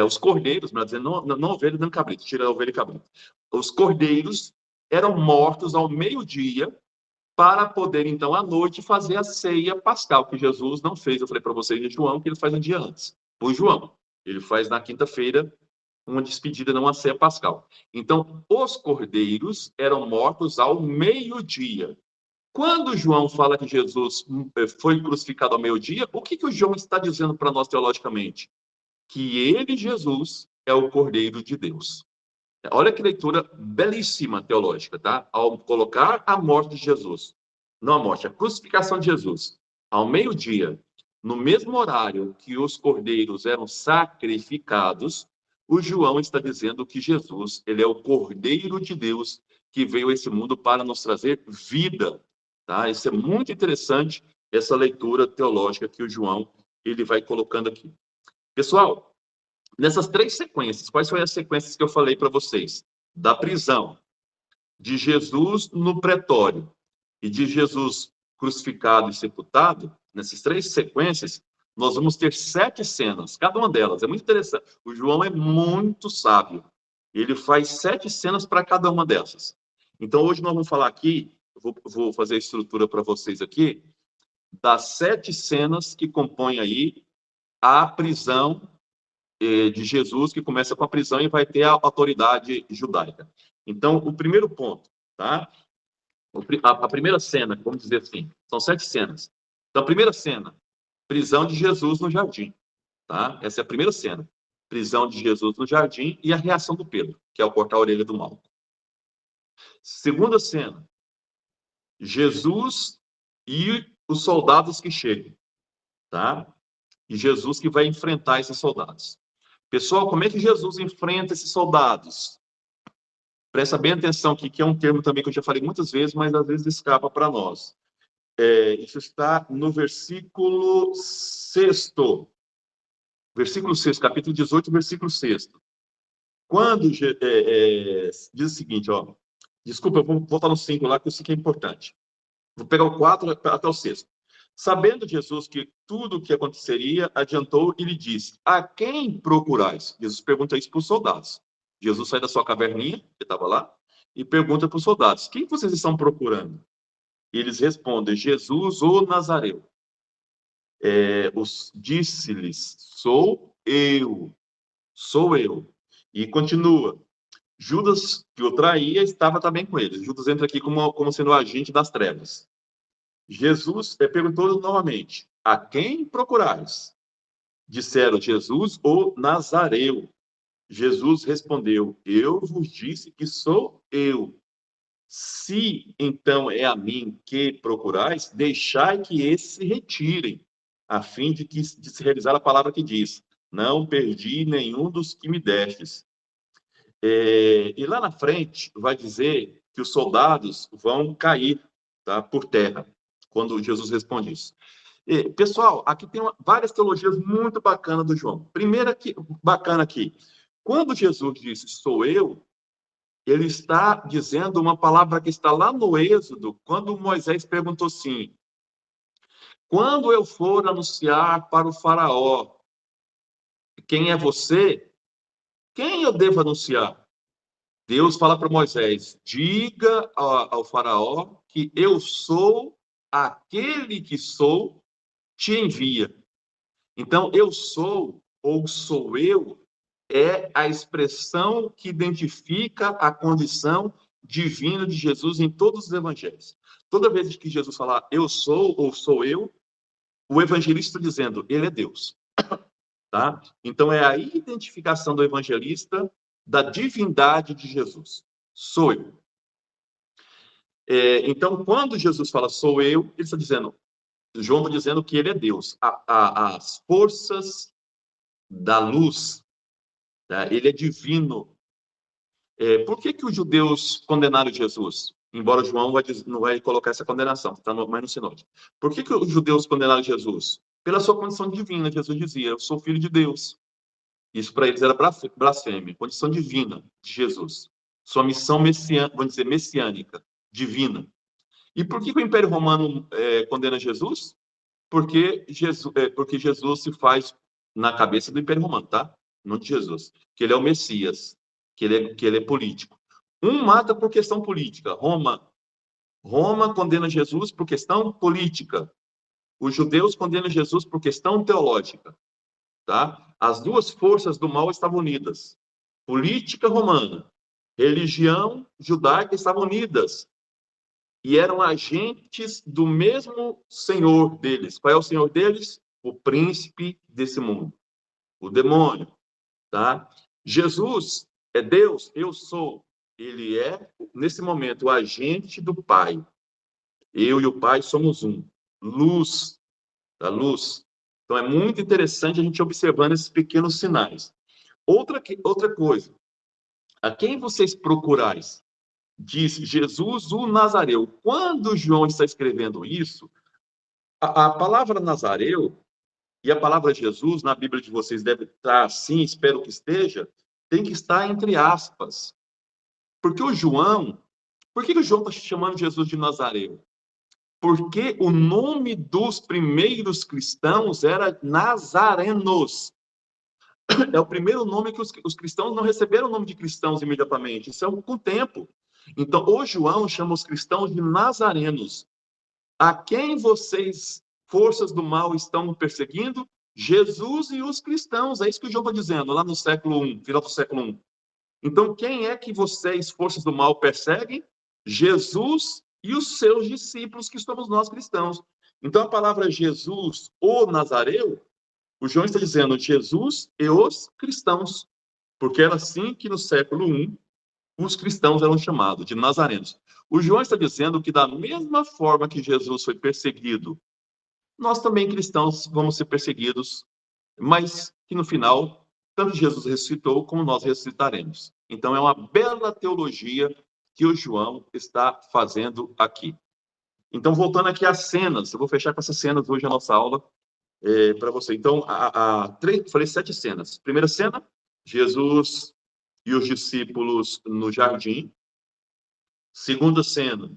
S1: Os cordeiros, melhor dizendo, não ovelha, não cabrito, tira a ovelha e cabrito. Os cordeiros eram mortos ao meio-dia para poder, então, à noite, fazer a ceia pascal, que Jesus não fez. Eu falei para vocês de João, que ele faz um dia antes. O João, ele faz na quinta-feira, uma despedida, não uma ceia pascal. Então, os cordeiros eram mortos ao meio-dia. Quando João fala que Jesus foi crucificado ao meio-dia, o que o João está dizendo para nós teologicamente? Que ele, Jesus, é o Cordeiro de Deus. Olha que leitura belíssima teológica, tá? Ao colocar a morte de Jesus, não a morte, a crucificação de Jesus, ao meio-dia, no mesmo horário que os cordeiros eram sacrificados, o João está dizendo que Jesus, ele é o Cordeiro de Deus que veio a esse mundo para nos trazer vida, tá? Isso é muito interessante, essa leitura teológica que o João, ele vai colocando aqui. Pessoal, nessas três sequências, quais foram as sequências que eu falei para vocês? Da prisão, de Jesus no pretório e de Jesus crucificado e sepultado, nessas três sequências, nós vamos ter 7 cenas, cada uma delas. É muito interessante. O João é muito sábio. Ele faz 7 cenas para cada uma dessas. Então, hoje nós vamos falar aqui, vou fazer a estrutura para vocês aqui, das 7 cenas que compõem aí a prisão de Jesus, que começa com a prisão e vai ter a autoridade judaica. Então, o primeiro ponto, tá? A primeira cena, vamos dizer assim, são 7 cenas. Então, a primeira cena, prisão de Jesus no jardim, tá? Essa é a primeira cena. Prisão de Jesus no jardim e a reação do Pedro, que é o cortar a orelha do mal. Segunda cena, Jesus e os soldados que chegam, tá? E Jesus que vai enfrentar esses soldados. Pessoal, como é que Jesus enfrenta esses soldados? Presta bem atenção aqui, que é um termo também que eu já falei muitas vezes, mas às vezes escapa para nós. Isso está no versículo 6. Versículo 6, capítulo 18, versículo 6. Quando diz o seguinte, ó. Desculpa, eu vou voltar no 5 lá, que eu sei que é importante. Vou pegar o 4 até o 6. Sabendo Jesus que tudo o que aconteceria, adiantou e lhe disse: a quem procurais? Jesus pergunta isso para os soldados. Jesus sai da sua caverninha, que estava lá, e pergunta para os soldados: quem vocês estão procurando? E eles respondem: Jesus o Nazareu. Disse-lhes: sou eu. E continua. Judas, que o traía, estava também com eles. Judas entra aqui como sendo o agente das trevas. Jesus perguntou novamente: a quem procurais? Disseram: Jesus o Nazareu. Jesus respondeu: eu vos disse que sou eu. Se então é a mim que procurais, deixai que esses se retirem, a fim de se realizar a palavra que diz: não perdi nenhum dos que me destes. E lá na frente vai dizer que os soldados vão cair, tá, por terra, quando Jesus responde isso. Pessoal, aqui tem várias teologias muito bacanas do João. Primeira bacana aqui, quando Jesus disse sou eu, ele está dizendo uma palavra que está lá no Êxodo, quando Moisés perguntou assim: quando eu for anunciar para o faraó quem é você, quem eu devo anunciar? Deus fala para Moisés: diga ao faraó que eu sou aquele que sou, te envia. Então, eu sou, ou sou eu, é a expressão que identifica a condição divina de Jesus em todos os evangelhos. Toda vez que Jesus falar eu sou ou sou eu, o evangelista está dizendo ele é Deus. Tá? Então, é a identificação do evangelista da divindade de Jesus. Sou eu. Então, quando Jesus fala sou eu, ele está dizendo, João está dizendo que ele é Deus. As forças da luz, tá? Ele é divino. Por que os judeus condenaram Jesus? Embora João não vai colocar essa condenação, está mais no sinótico. Por que os judeus condenaram Jesus? Pela sua condição divina, Jesus dizia, eu sou filho de Deus. Isso para eles era blasfêmia, condição divina de Jesus. Sua missão messiânica, vamos dizer, messiânica, divina. E por que o Império Romano condena Jesus? Porque Jesus se faz na cabeça do Império Romano, tá? Não de Jesus. Que ele é o Messias, que ele é político. Um mata por questão política. Roma condena Jesus por questão política. Os judeus condenam Jesus por questão teológica. Tá? As duas forças do mal estavam unidas. política romana, religião judaica estavam unidas e eram agentes do mesmo senhor deles. Qual é o senhor deles? O príncipe desse mundo, o demônio, tá? Jesus é Deus, eu sou. Ele é, nesse momento, o agente do Pai. Eu e o Pai somos um. Luz, da luz. Então, é muito interessante a gente observando esses pequenos sinais. Outra coisa, a quem vocês procurais? Diz Jesus o Nazareu. Quando João está escrevendo isso, a palavra Nazareu e a palavra Jesus, na Bíblia de vocês deve estar assim, espero que esteja, tem que estar entre aspas. Porque o João, por que o João está chamando Jesus de Nazareu? Porque o nome dos primeiros cristãos era Nazarenos. É o primeiro nome que os cristãos não receberam o nome de cristãos imediatamente. Isso é com o tempo. Então, o João chama os cristãos de nazarenos. A quem vocês, forças do mal, estão perseguindo? Jesus e os cristãos. É isso que o João está dizendo, lá no século I, final do século I. Então, quem é que vocês, forças do mal, perseguem? Jesus e os seus discípulos, que somos nós cristãos. Então, a palavra Jesus, o Nazareu, o João está dizendo Jesus e os cristãos, porque era assim que no século I os cristãos eram chamados de nazarenos. O João está dizendo que da mesma forma que Jesus foi perseguido, nós também cristãos vamos ser perseguidos, mas que no final, tanto Jesus ressuscitou como nós ressuscitaremos. Então é uma bela teologia que o João está fazendo aqui. Então, voltando aqui às cenas, eu vou fechar com essas cenas hoje a nossa aula para você. Então, falei 7 cenas. Primeira cena, Jesus e os discípulos no jardim. Segunda cena,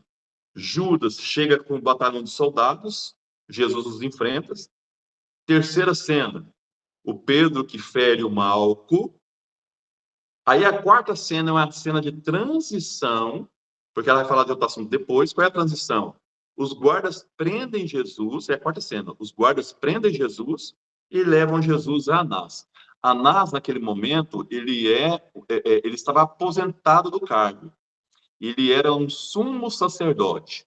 S1: Judas chega com um batalhão de soldados, Jesus os enfrenta. Terceira cena, o Pedro que fere o Malco. Aí a quarta cena é uma cena de transição, porque ela vai falar de outro assunto depois. Qual é a transição? Os guardas prendem Jesus, é a quarta cena. Os guardas prendem Jesus e levam Jesus a Anás. Anás, naquele momento, ele estava aposentado do cargo. Ele era um sumo sacerdote.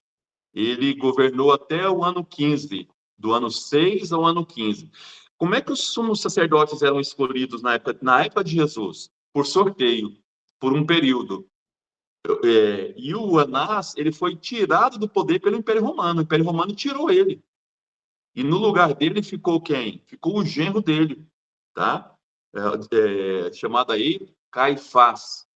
S1: Ele governou até o ano 15, do ano 6 ao ano 15. Como é que os sumos sacerdotes eram escolhidos na época de Jesus? Por sorteio, por um período. E o Anás, ele foi tirado do poder pelo Império Romano. O Império Romano tirou ele. E no lugar dele ficou quem? Ficou o genro dele, tá? Chamado aí Caifás.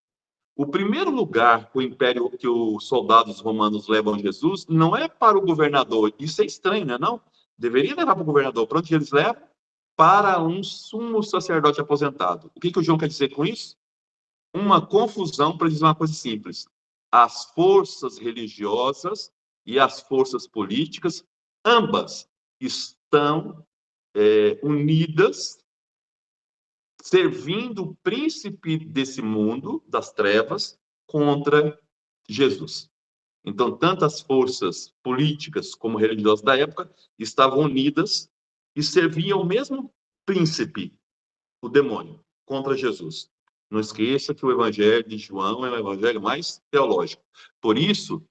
S1: O primeiro lugar que o Império, que os soldados romanos levam Jesus, não é para o governador. Isso é estranho, né? Não? Deveria levar para o governador. Para onde eles levam? Para um sumo sacerdote aposentado. O que o João quer dizer com isso? Uma confusão para dizer uma coisa simples. As forças religiosas e as forças políticas, ambas estão unidas, servindo o príncipe desse mundo, das trevas, contra Jesus. Então, tanto as forças políticas como religiosas da época estavam unidas e serviam o mesmo príncipe, o demônio, contra Jesus. Não esqueça que o evangelho de João é o evangelho mais teológico. Por isso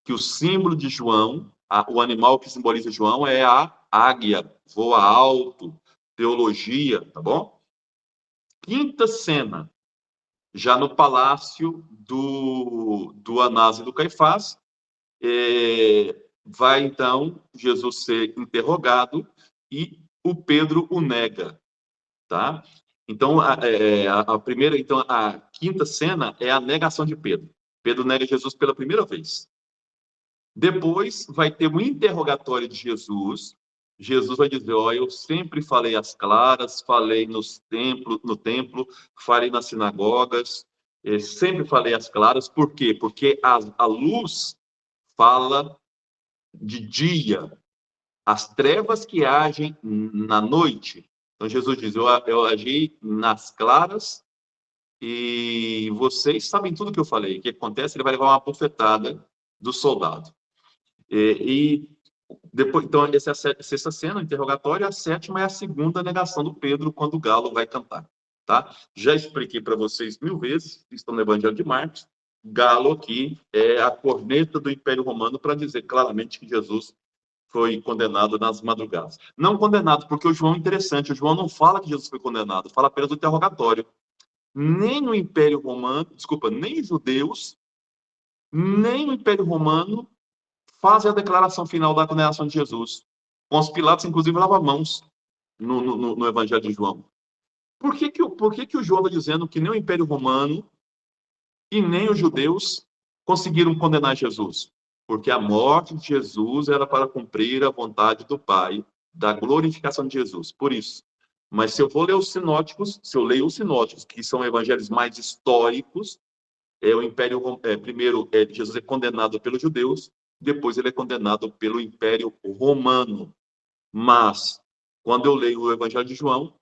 S1: que o símbolo de João, o animal que simboliza João é a águia, voa alto, teologia, tá bom? Quinta cena, já no palácio do Anás e do Caifás, vai então Jesus ser interrogado e o Pedro o nega, tá? Então a quinta cena é a negação de Pedro. Pedro nega Jesus pela primeira vez. Depois vai ter um interrogatório de Jesus. Jesus vai dizer: eu sempre falei às claras, falei no templo, falei nas sinagogas, sempre falei às claras. Por quê? Porque a luz fala de dia, as trevas que agem na noite. Então Jesus diz: eu agi nas claras e vocês sabem tudo que eu falei. O que acontece? Ele vai levar uma bofetada do soldado. E depois, então, essa é a sexta cena, o interrogatório. A sétima é a segunda negação do Pedro, quando o galo vai cantar. tá? Já expliquei para vocês 1000 vezes, estão no Evangelho de Marcos. Galo aqui é a corneta do Império Romano para dizer claramente que Jesus foi condenado nas madrugadas. Não condenado, porque o João é interessante, o João não fala que Jesus foi condenado, fala apenas do interrogatório. Nem o Império Romano, desculpa, nem os judeus, nem o Império Romano fazem a declaração final da condenação de Jesus. Os Pilatos, inclusive, lavam mãos no Evangelho de João. Por que o João está dizendo que nem o Império Romano e nem os judeus conseguiram condenar Jesus? Porque a morte de Jesus era para cumprir a vontade do Pai, da glorificação de Jesus. Por isso. Mas se eu vou ler os sinóticos, se eu leio os sinóticos, que são evangelhos mais históricos, o Império, primeiro, Jesus é condenado pelos judeus, depois ele é condenado pelo Império Romano. Mas, quando eu leio o Evangelho de João,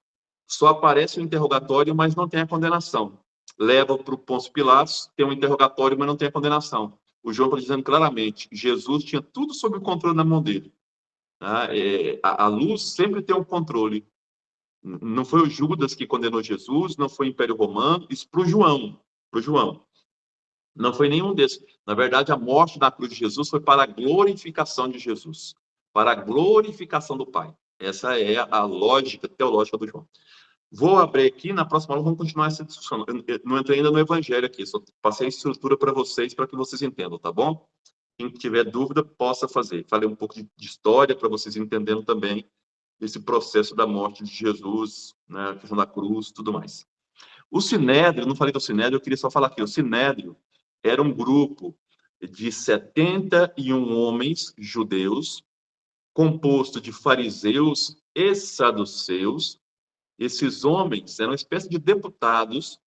S1: só aparece o interrogatório, mas não tem a condenação. Leva para o Pôncio Pilatos, tem um interrogatório, mas não tem a condenação. O João está dizendo claramente, Jesus tinha tudo sob o controle na mão dele. Tá? A luz sempre tem um controle. Não foi o Judas que condenou Jesus, não foi o Império Romano, isso para o João. Para o João. Não foi nenhum desses. Na verdade, a morte da cruz de Jesus foi para a glorificação de Jesus, para a glorificação do Pai. Essa é a lógica teológica do João. Vou abrir aqui, na próxima aula vamos continuar essa discussão. Eu não entrei ainda no Evangelho aqui, só passei a estrutura para que vocês entendam, tá bom? Quem tiver dúvida, possa fazer. Falei um pouco de história para vocês entenderem também esse processo da morte de Jesus, né, a questão da cruz, tudo mais. O Sinédrio, não falei do Sinédrio, eu queria só falar aqui, o Sinédrio era um grupo de 71 homens judeus, composto de fariseus e saduceus. Esses homens eram uma espécie de deputados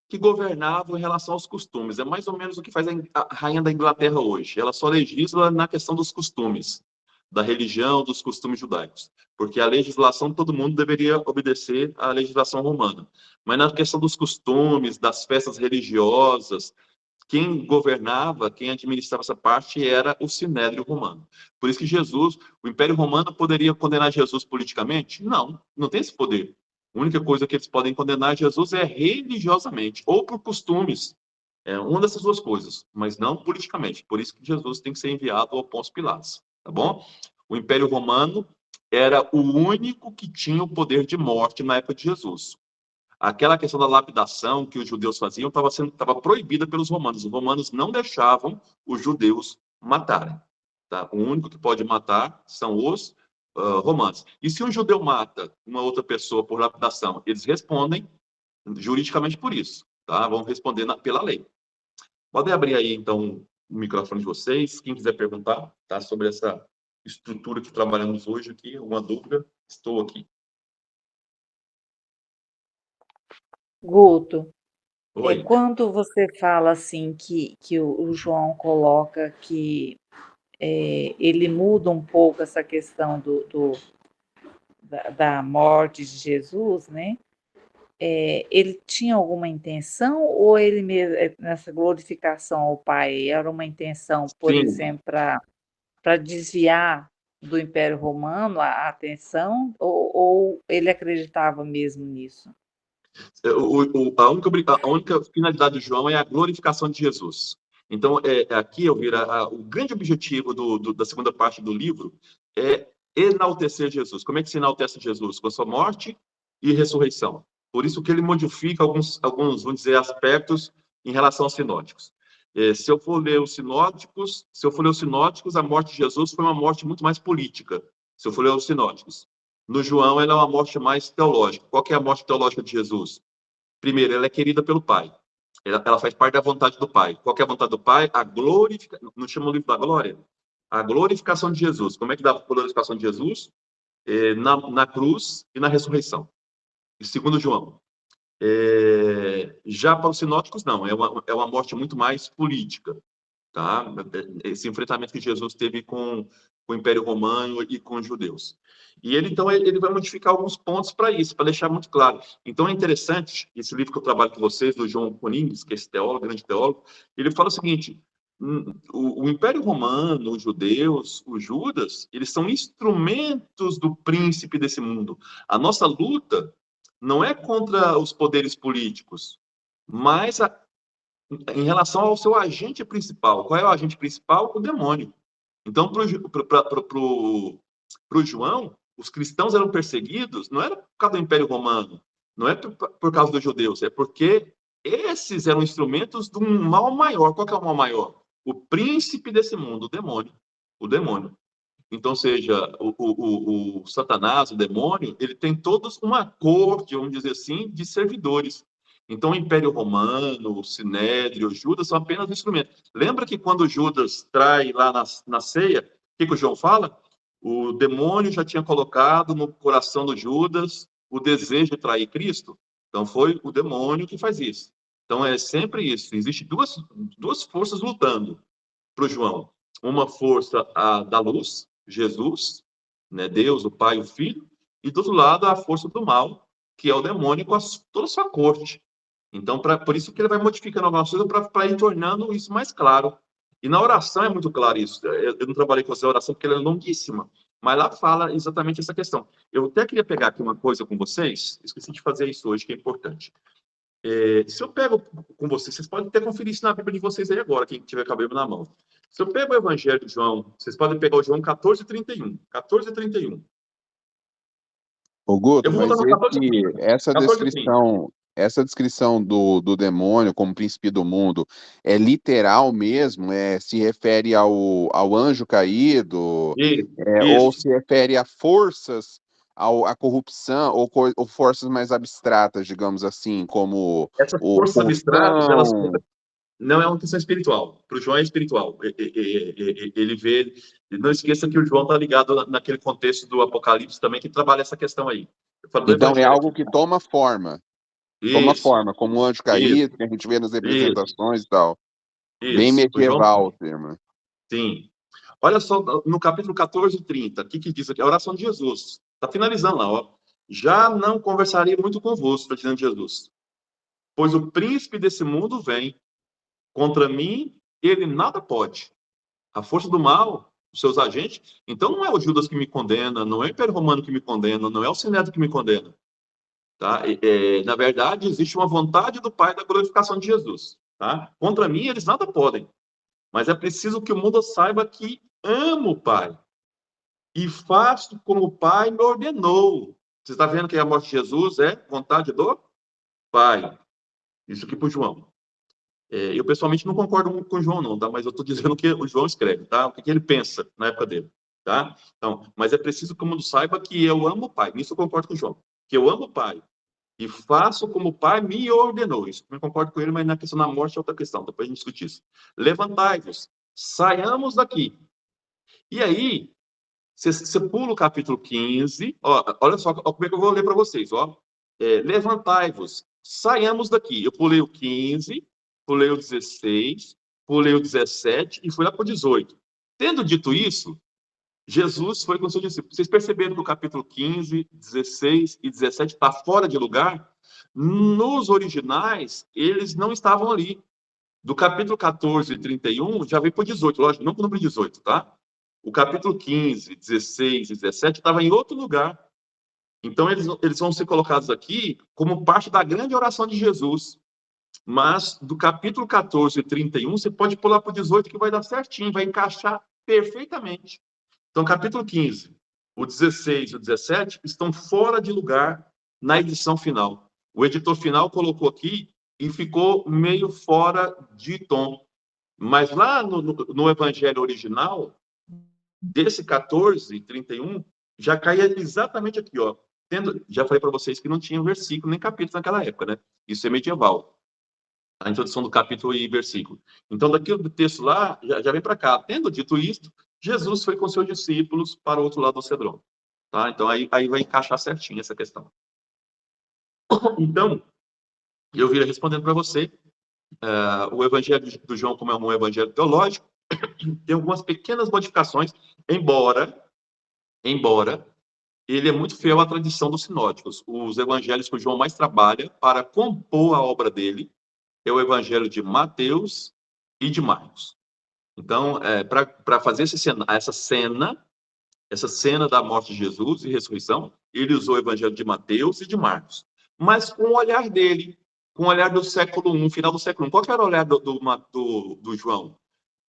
S1: que governavam em relação aos costumes. É mais ou menos o que faz a rainha da Inglaterra hoje. Ela só legisla na questão dos costumes, da religião, dos costumes judaicos. Porque a legislação, todo mundo deveria obedecer à legislação romana. Mas na questão dos costumes, das festas religiosas, quem governava, quem administrava essa parte era o Sinédrio Romano. Por isso que Jesus, o Império Romano poderia condenar Jesus politicamente? Não, não tem esse poder. A única coisa que eles podem condenar Jesus é religiosamente, ou por costumes. É uma dessas duas coisas, mas não politicamente. Por isso que Jesus tem que ser enviado ao Pôncio Pilatos, tá bom? O Império Romano era o único que tinha o poder de morte na época de Jesus. Aquela questão da lapidação que os judeus faziam estava proibida pelos romanos. Os romanos não deixavam os judeus matarem. Tá? O único que pode matar são os romanos. E se um judeu mata uma outra pessoa por lapidação, eles respondem juridicamente por isso. Tá? Vão responder pela lei. Podem abrir aí, então, o microfone de vocês. Quem quiser perguntar, tá? Sobre essa estrutura que trabalhamos hoje aqui, alguma dúvida, estou aqui.
S3: Guto,
S1: Oi.
S3: quando você fala assim que o João coloca que ele muda um pouco essa questão da morte de Jesus, né? Ele tinha alguma intenção ou ele mesmo, nessa glorificação ao Pai, era uma intenção, por
S1: Sim.
S3: exemplo, para desviar do Império Romano a atenção, ou ele acreditava mesmo nisso?
S1: A única finalidade do João é a glorificação de Jesus. Então, aqui, Elvira, o grande objetivo da segunda parte do livro é enaltecer Jesus. Como é que se enaltece Jesus? Com a sua morte e ressurreição. Por isso que ele modifica alguns vamos dizer, aspectos em relação aos sinóticos. Se eu for ler os sinóticos, a morte de Jesus foi uma morte muito mais política. Se eu for ler os sinóticos. No João, ela é uma morte mais teológica. Qual que é a morte teológica de Jesus? Primeiro, ela é querida pelo Pai. Ela faz parte da vontade do Pai. Qual que é a vontade do Pai? A glorificação. Não chama o livro da glória? A glorificação de Jesus. Como é que dá a glorificação de Jesus? Na cruz e na ressurreição. E segundo João. Já para os sinóticos, não. É uma morte muito mais política. Tá? Esse enfrentamento que Jesus teve com o Império Romano e com os judeus. E então, ele vai modificar alguns pontos para isso, para deixar muito claro. Então, é interessante, esse livro que eu trabalho com vocês, do João Coningues, que é esse teólogo, grande teólogo, ele fala o seguinte, o Império Romano, os judeus, os judas, eles são instrumentos do príncipe desse mundo. A nossa luta não é contra os poderes políticos, mas em relação ao seu agente principal. Qual é o agente principal? O demônio. Então, para o João, os cristãos eram perseguidos, não era por causa do Império Romano, não é por causa dos judeus, é porque esses eram instrumentos de um mal maior. Qual que é o mal maior? O príncipe desse mundo, o demônio. O demônio. Então, seja, o Satanás, o demônio, ele tem todos uma corte, vamos dizer assim, de servidores. Então, o Império Romano, o Sinédrio, o Judas são apenas instrumentos. Lembra que quando Judas trai lá na ceia, o que o João fala? O demônio já tinha colocado no coração do Judas o desejo de trair Cristo. Então, foi o demônio que faz isso. Então, é sempre isso. Existem duas forças lutando para o João. Uma força da luz, Jesus, né, Deus, o Pai e o Filho, e do outro lado a força do mal, que é o demônio com toda a sua corte. Então, por isso que ele vai modificando algumas coisas para ir tornando isso mais claro. E na oração é muito claro isso. Eu não trabalhei com essa oração porque ela é longuíssima, mas lá fala exatamente essa questão. Eu até queria pegar aqui uma coisa com vocês, esqueci de fazer isso hoje, que é importante. Se eu pego com vocês podem até conferir isso na Bíblia de vocês aí agora, quem tiver com a Bíblia na mão. Se eu pego o Evangelho de João, vocês podem pegar o João 14:31. 14:31.
S4: Ô, Guto,
S1: Eu vou
S4: mas
S1: voltar no 14:30.
S4: essa descrição do demônio como príncipe do mundo é literal mesmo? Se refere ao anjo caído? Ou
S1: Isso.
S4: se refere a forças, à corrupção, ou forças mais abstratas, digamos assim, como
S1: Essas forças abstratas, elas não é uma questão espiritual. Para o João é espiritual. Ele vê... Não esqueça que o João está ligado naquele contexto do Apocalipse também, que trabalha essa questão aí.
S4: Então é algo que toma forma. Toma
S1: Isso.
S4: forma, como um anjo caído, que a gente vê nas representações e tal. Bem medieval o termo.
S1: Sim. Olha só, no capítulo 14:30, o que diz aqui? A oração de Jesus. Está finalizando lá, ó. Já não conversarei muito convosco, está dizendo Jesus. Pois o príncipe desse mundo vem. Contra mim, ele nada pode. A força do mal, os seus agentes. Então, não é o Judas que me condena, não é o Império Romano que me condena, não é o Sinédrio que me condena. Tá? Na verdade, existe uma vontade do Pai da glorificação de Jesus. Tá? Contra mim, eles nada podem. Mas é preciso que o mundo saiba que amo o Pai. E faço como o Pai me ordenou. Você está vendo que a morte de Jesus é vontade do Pai. Isso aqui para o João. Eu, pessoalmente, não concordo com o João, não, tá? Mas eu estou dizendo o que o João escreve, tá? O que ele pensa na época dele, tá? Então, mas é preciso que o mundo saiba que eu amo o Pai. Nisso eu concordo com o João. Que eu amo o Pai. E faço como o Pai me ordenou. Isso eu concordo com ele, mas na questão da morte é outra questão. Depois a gente discute isso. Levantai-vos. Saiamos daqui. E aí, você pula o capítulo 15. Ó, olha só como é que eu vou ler para vocês, ó. Levantai-vos. Saiamos daqui. Eu pulei o 15... pulei o 16, pulei o 17 e fui lá para o 18. Tendo dito isso, Jesus foi com seus discípulos. Vocês perceberam que o capítulo 15, 16 e 17 está fora de lugar? Nos originais, eles não estavam ali. Do capítulo 14 e 31, já veio para o 18, lógico, não para o número 18, tá? O capítulo 15, 16 e 17 estava em outro lugar. Então, eles vão ser colocados aqui como parte da grande oração de Jesus. Mas do capítulo 14 e 31, você pode pular para o 18, que vai dar certinho, vai encaixar perfeitamente. Então, capítulo 15, o 16 e o 17 estão fora de lugar na edição final. O editor final colocou aqui e ficou meio fora de tom. Mas lá no evangelho original, desse 14 e 31, já caía exatamente aqui, ó. Já falei para vocês que não tinha versículo nem capítulo naquela época, né? Isso é medieval. A introdução do capítulo e versículo. Então, daquele texto lá, já vem para cá. Tendo dito isto, Jesus foi com seus discípulos para o outro lado do Cedron. Tá? Então, aí vai encaixar certinho essa questão. Então, eu vim respondendo para você, o evangelho do João, como é um evangelho teológico, tem algumas pequenas modificações, embora ele é muito fiel à tradição dos sinóticos. Os evangelhos que o João mais trabalha para compor a obra dele é o evangelho de Mateus e de Marcos. Então, para fazer essa cena da morte de Jesus e ressurreição, ele usou o evangelho de Mateus e de Marcos. mas com o olhar dele, com o olhar do século I, final do século I. Qual que era o olhar do João?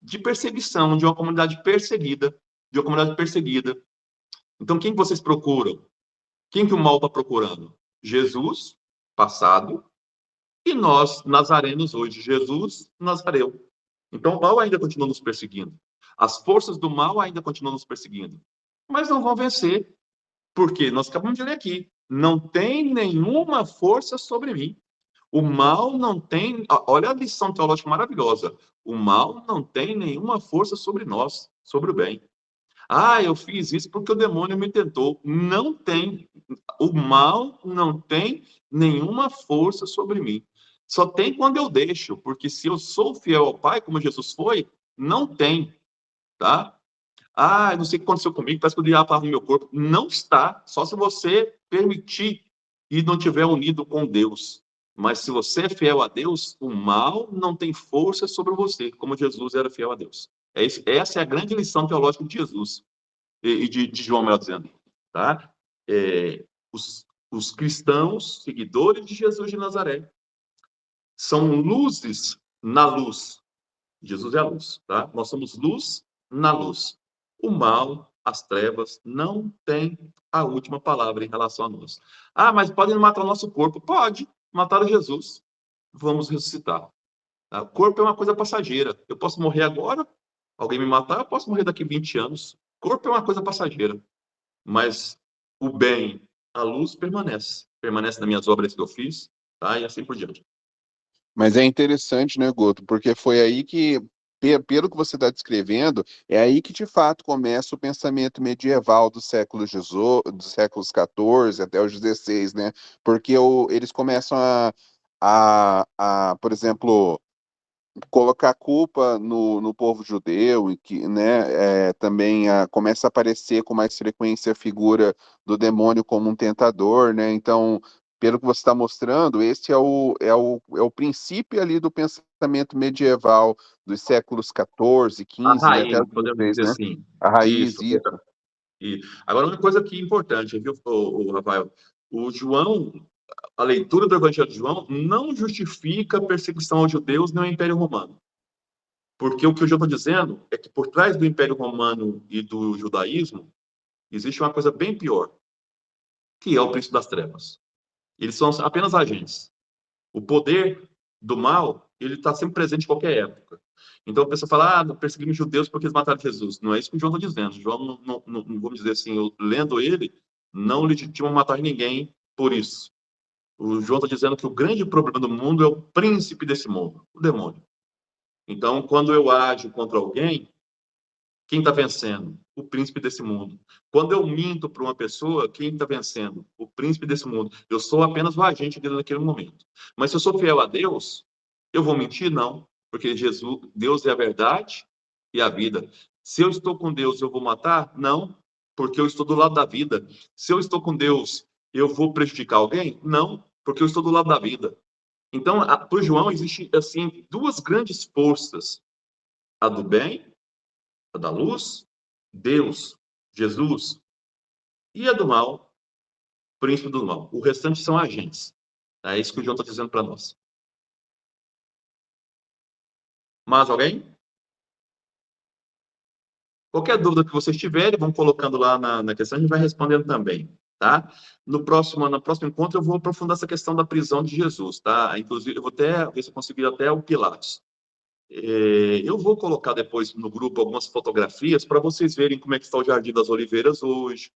S1: De perseguição, de uma comunidade perseguida, Então, quem que vocês procuram? Quem que o mal está procurando? Jesus, passado, e nós, nazarenos hoje. Jesus, nazareu. Então, o mal ainda continua nos perseguindo. As forças do mal ainda continuam nos perseguindo. Mas não vão vencer. Porque nós acabamos de ler aqui. Não tem nenhuma força sobre mim. O mal não tem... Olha a lição teológica maravilhosa. O mal não tem nenhuma força sobre nós, sobre o bem. Ah, eu fiz isso porque o demônio me tentou. Não tem. O mal não tem nenhuma força sobre mim. Só tem quando eu deixo, porque se eu sou fiel ao Pai, como Jesus foi, não tem, tá? Ah, eu não sei o que aconteceu comigo, parece que o diabo estava no meu corpo. Não está, só se você permitir e não tiver unido com Deus. Mas se você é fiel a Deus, o mal não tem força sobre você, como Jesus era fiel a Deus. Essa é a grande lição teológica de Jesus e de João, melhor dizendo. Tá? Os cristãos, seguidores de Jesus de Nazaré, são luzes na luz. Jesus é a luz, tá? Nós somos luz na luz. O mal, as trevas, não tem a última palavra em relação a nós. Ah, mas podem matar o nosso corpo? Pode. Mataram Jesus. Vamos ressuscitar. Tá? O corpo é uma coisa passageira. Eu posso morrer agora, alguém me matar, eu posso morrer daqui 20 anos. O corpo é uma coisa passageira. Mas o bem, a luz permanece. Permanece nas minhas obras que eu fiz, tá? E assim por diante.
S4: Mas é interessante, né, Guto? Porque foi aí que, pelo que você está descrevendo, é aí que de fato começa o pensamento medieval dos séculos XIV até os XVI, né? Porque eles começam por exemplo, colocar culpa no povo judeu e que, né, também começa a aparecer com mais frequência a figura do demônio como um tentador, né? Então, pelo que você está mostrando, esse é o princípio ali do pensamento medieval dos séculos XIV,
S1: A
S4: XV, né, até
S1: raiz,
S4: os
S1: podemos
S4: 16,
S1: dizer
S4: né?
S1: assim.
S4: A raiz,
S1: Isso.
S4: isso.
S1: E agora, uma coisa aqui importante, viu, Rafael? O João, a leitura do Evangelho de João não justifica a perseguição aos judeus nem ao Império Romano. Porque o que eu já estou dizendo é que por trás do Império Romano e do judaísmo existe uma coisa bem pior, que é o príncipe das trevas. Eles são apenas agentes. O poder do mal, ele está sempre presente em qualquer época. Então a pessoa fala, perseguimos judeus porque eles mataram Jesus. Não é isso que o João está dizendo. João, não vamos dizer assim, lendo ele, não legitima matar ninguém por isso. O João está dizendo que o grande problema do mundo é o príncipe desse mundo, o demônio. Então, quando eu ajo contra alguém, quem está vencendo? O príncipe desse mundo. Quando eu minto para uma pessoa, quem está vencendo? O príncipe desse mundo. Eu sou apenas o agente dele naquele momento. Mas se eu sou fiel a Deus, eu vou mentir? Não. Porque Deus é a verdade e a vida. Se eu estou com Deus, eu vou matar? Não. Porque eu estou do lado da vida. Se eu estou com Deus, eu vou prejudicar alguém? Não. Porque eu estou do lado da vida. Então, para o João, existe assim duas grandes forças: a do bem, a da luz, Deus, Jesus, e a do mal, príncipe do mal. O restante são agentes. É isso que o João está dizendo para nós. Mais alguém? Qualquer dúvida que vocês tiverem, vão colocando lá na questão, a gente vai respondendo também, tá? No próximo encontro, eu vou aprofundar essa questão da prisão de Jesus, tá? Inclusive, eu vou até ver se eu consigo ir até o Pilatos. Eu vou colocar depois no grupo algumas fotografias para vocês verem como é que está o Jardim das Oliveiras hoje,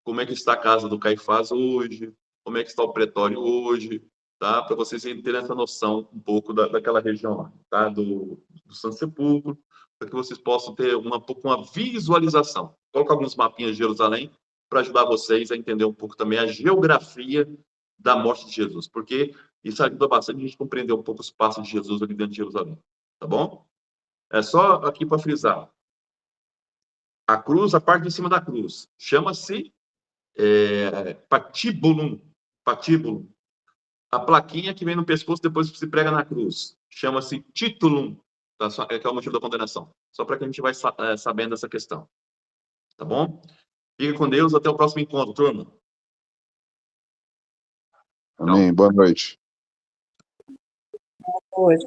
S1: como é que está a casa do Caifás hoje, como é que está o pretório hoje, tá? Para vocês terem essa noção um pouco daquela região lá, tá? Do Santo Sepulcro, para que vocês possam ter uma visualização. Coloco alguns mapinhas de Jerusalém para ajudar vocês a entender um pouco também a geografia da morte de Jesus, porque isso ajuda bastante a gente compreender um pouco os passos de Jesus ali dentro de Jerusalém, tá bom? É só aqui para frisar. A cruz, a parte de cima da cruz, chama-se patíbulo. A plaquinha que vem no pescoço depois que se prega na cruz. Chama-se titulum, tá? Que é o motivo da condenação. Só para que a gente vai sabendo essa questão. Tá bom? Fique com Deus, até o próximo encontro, turma.
S4: Amém. Boa noite.
S3: Hoje.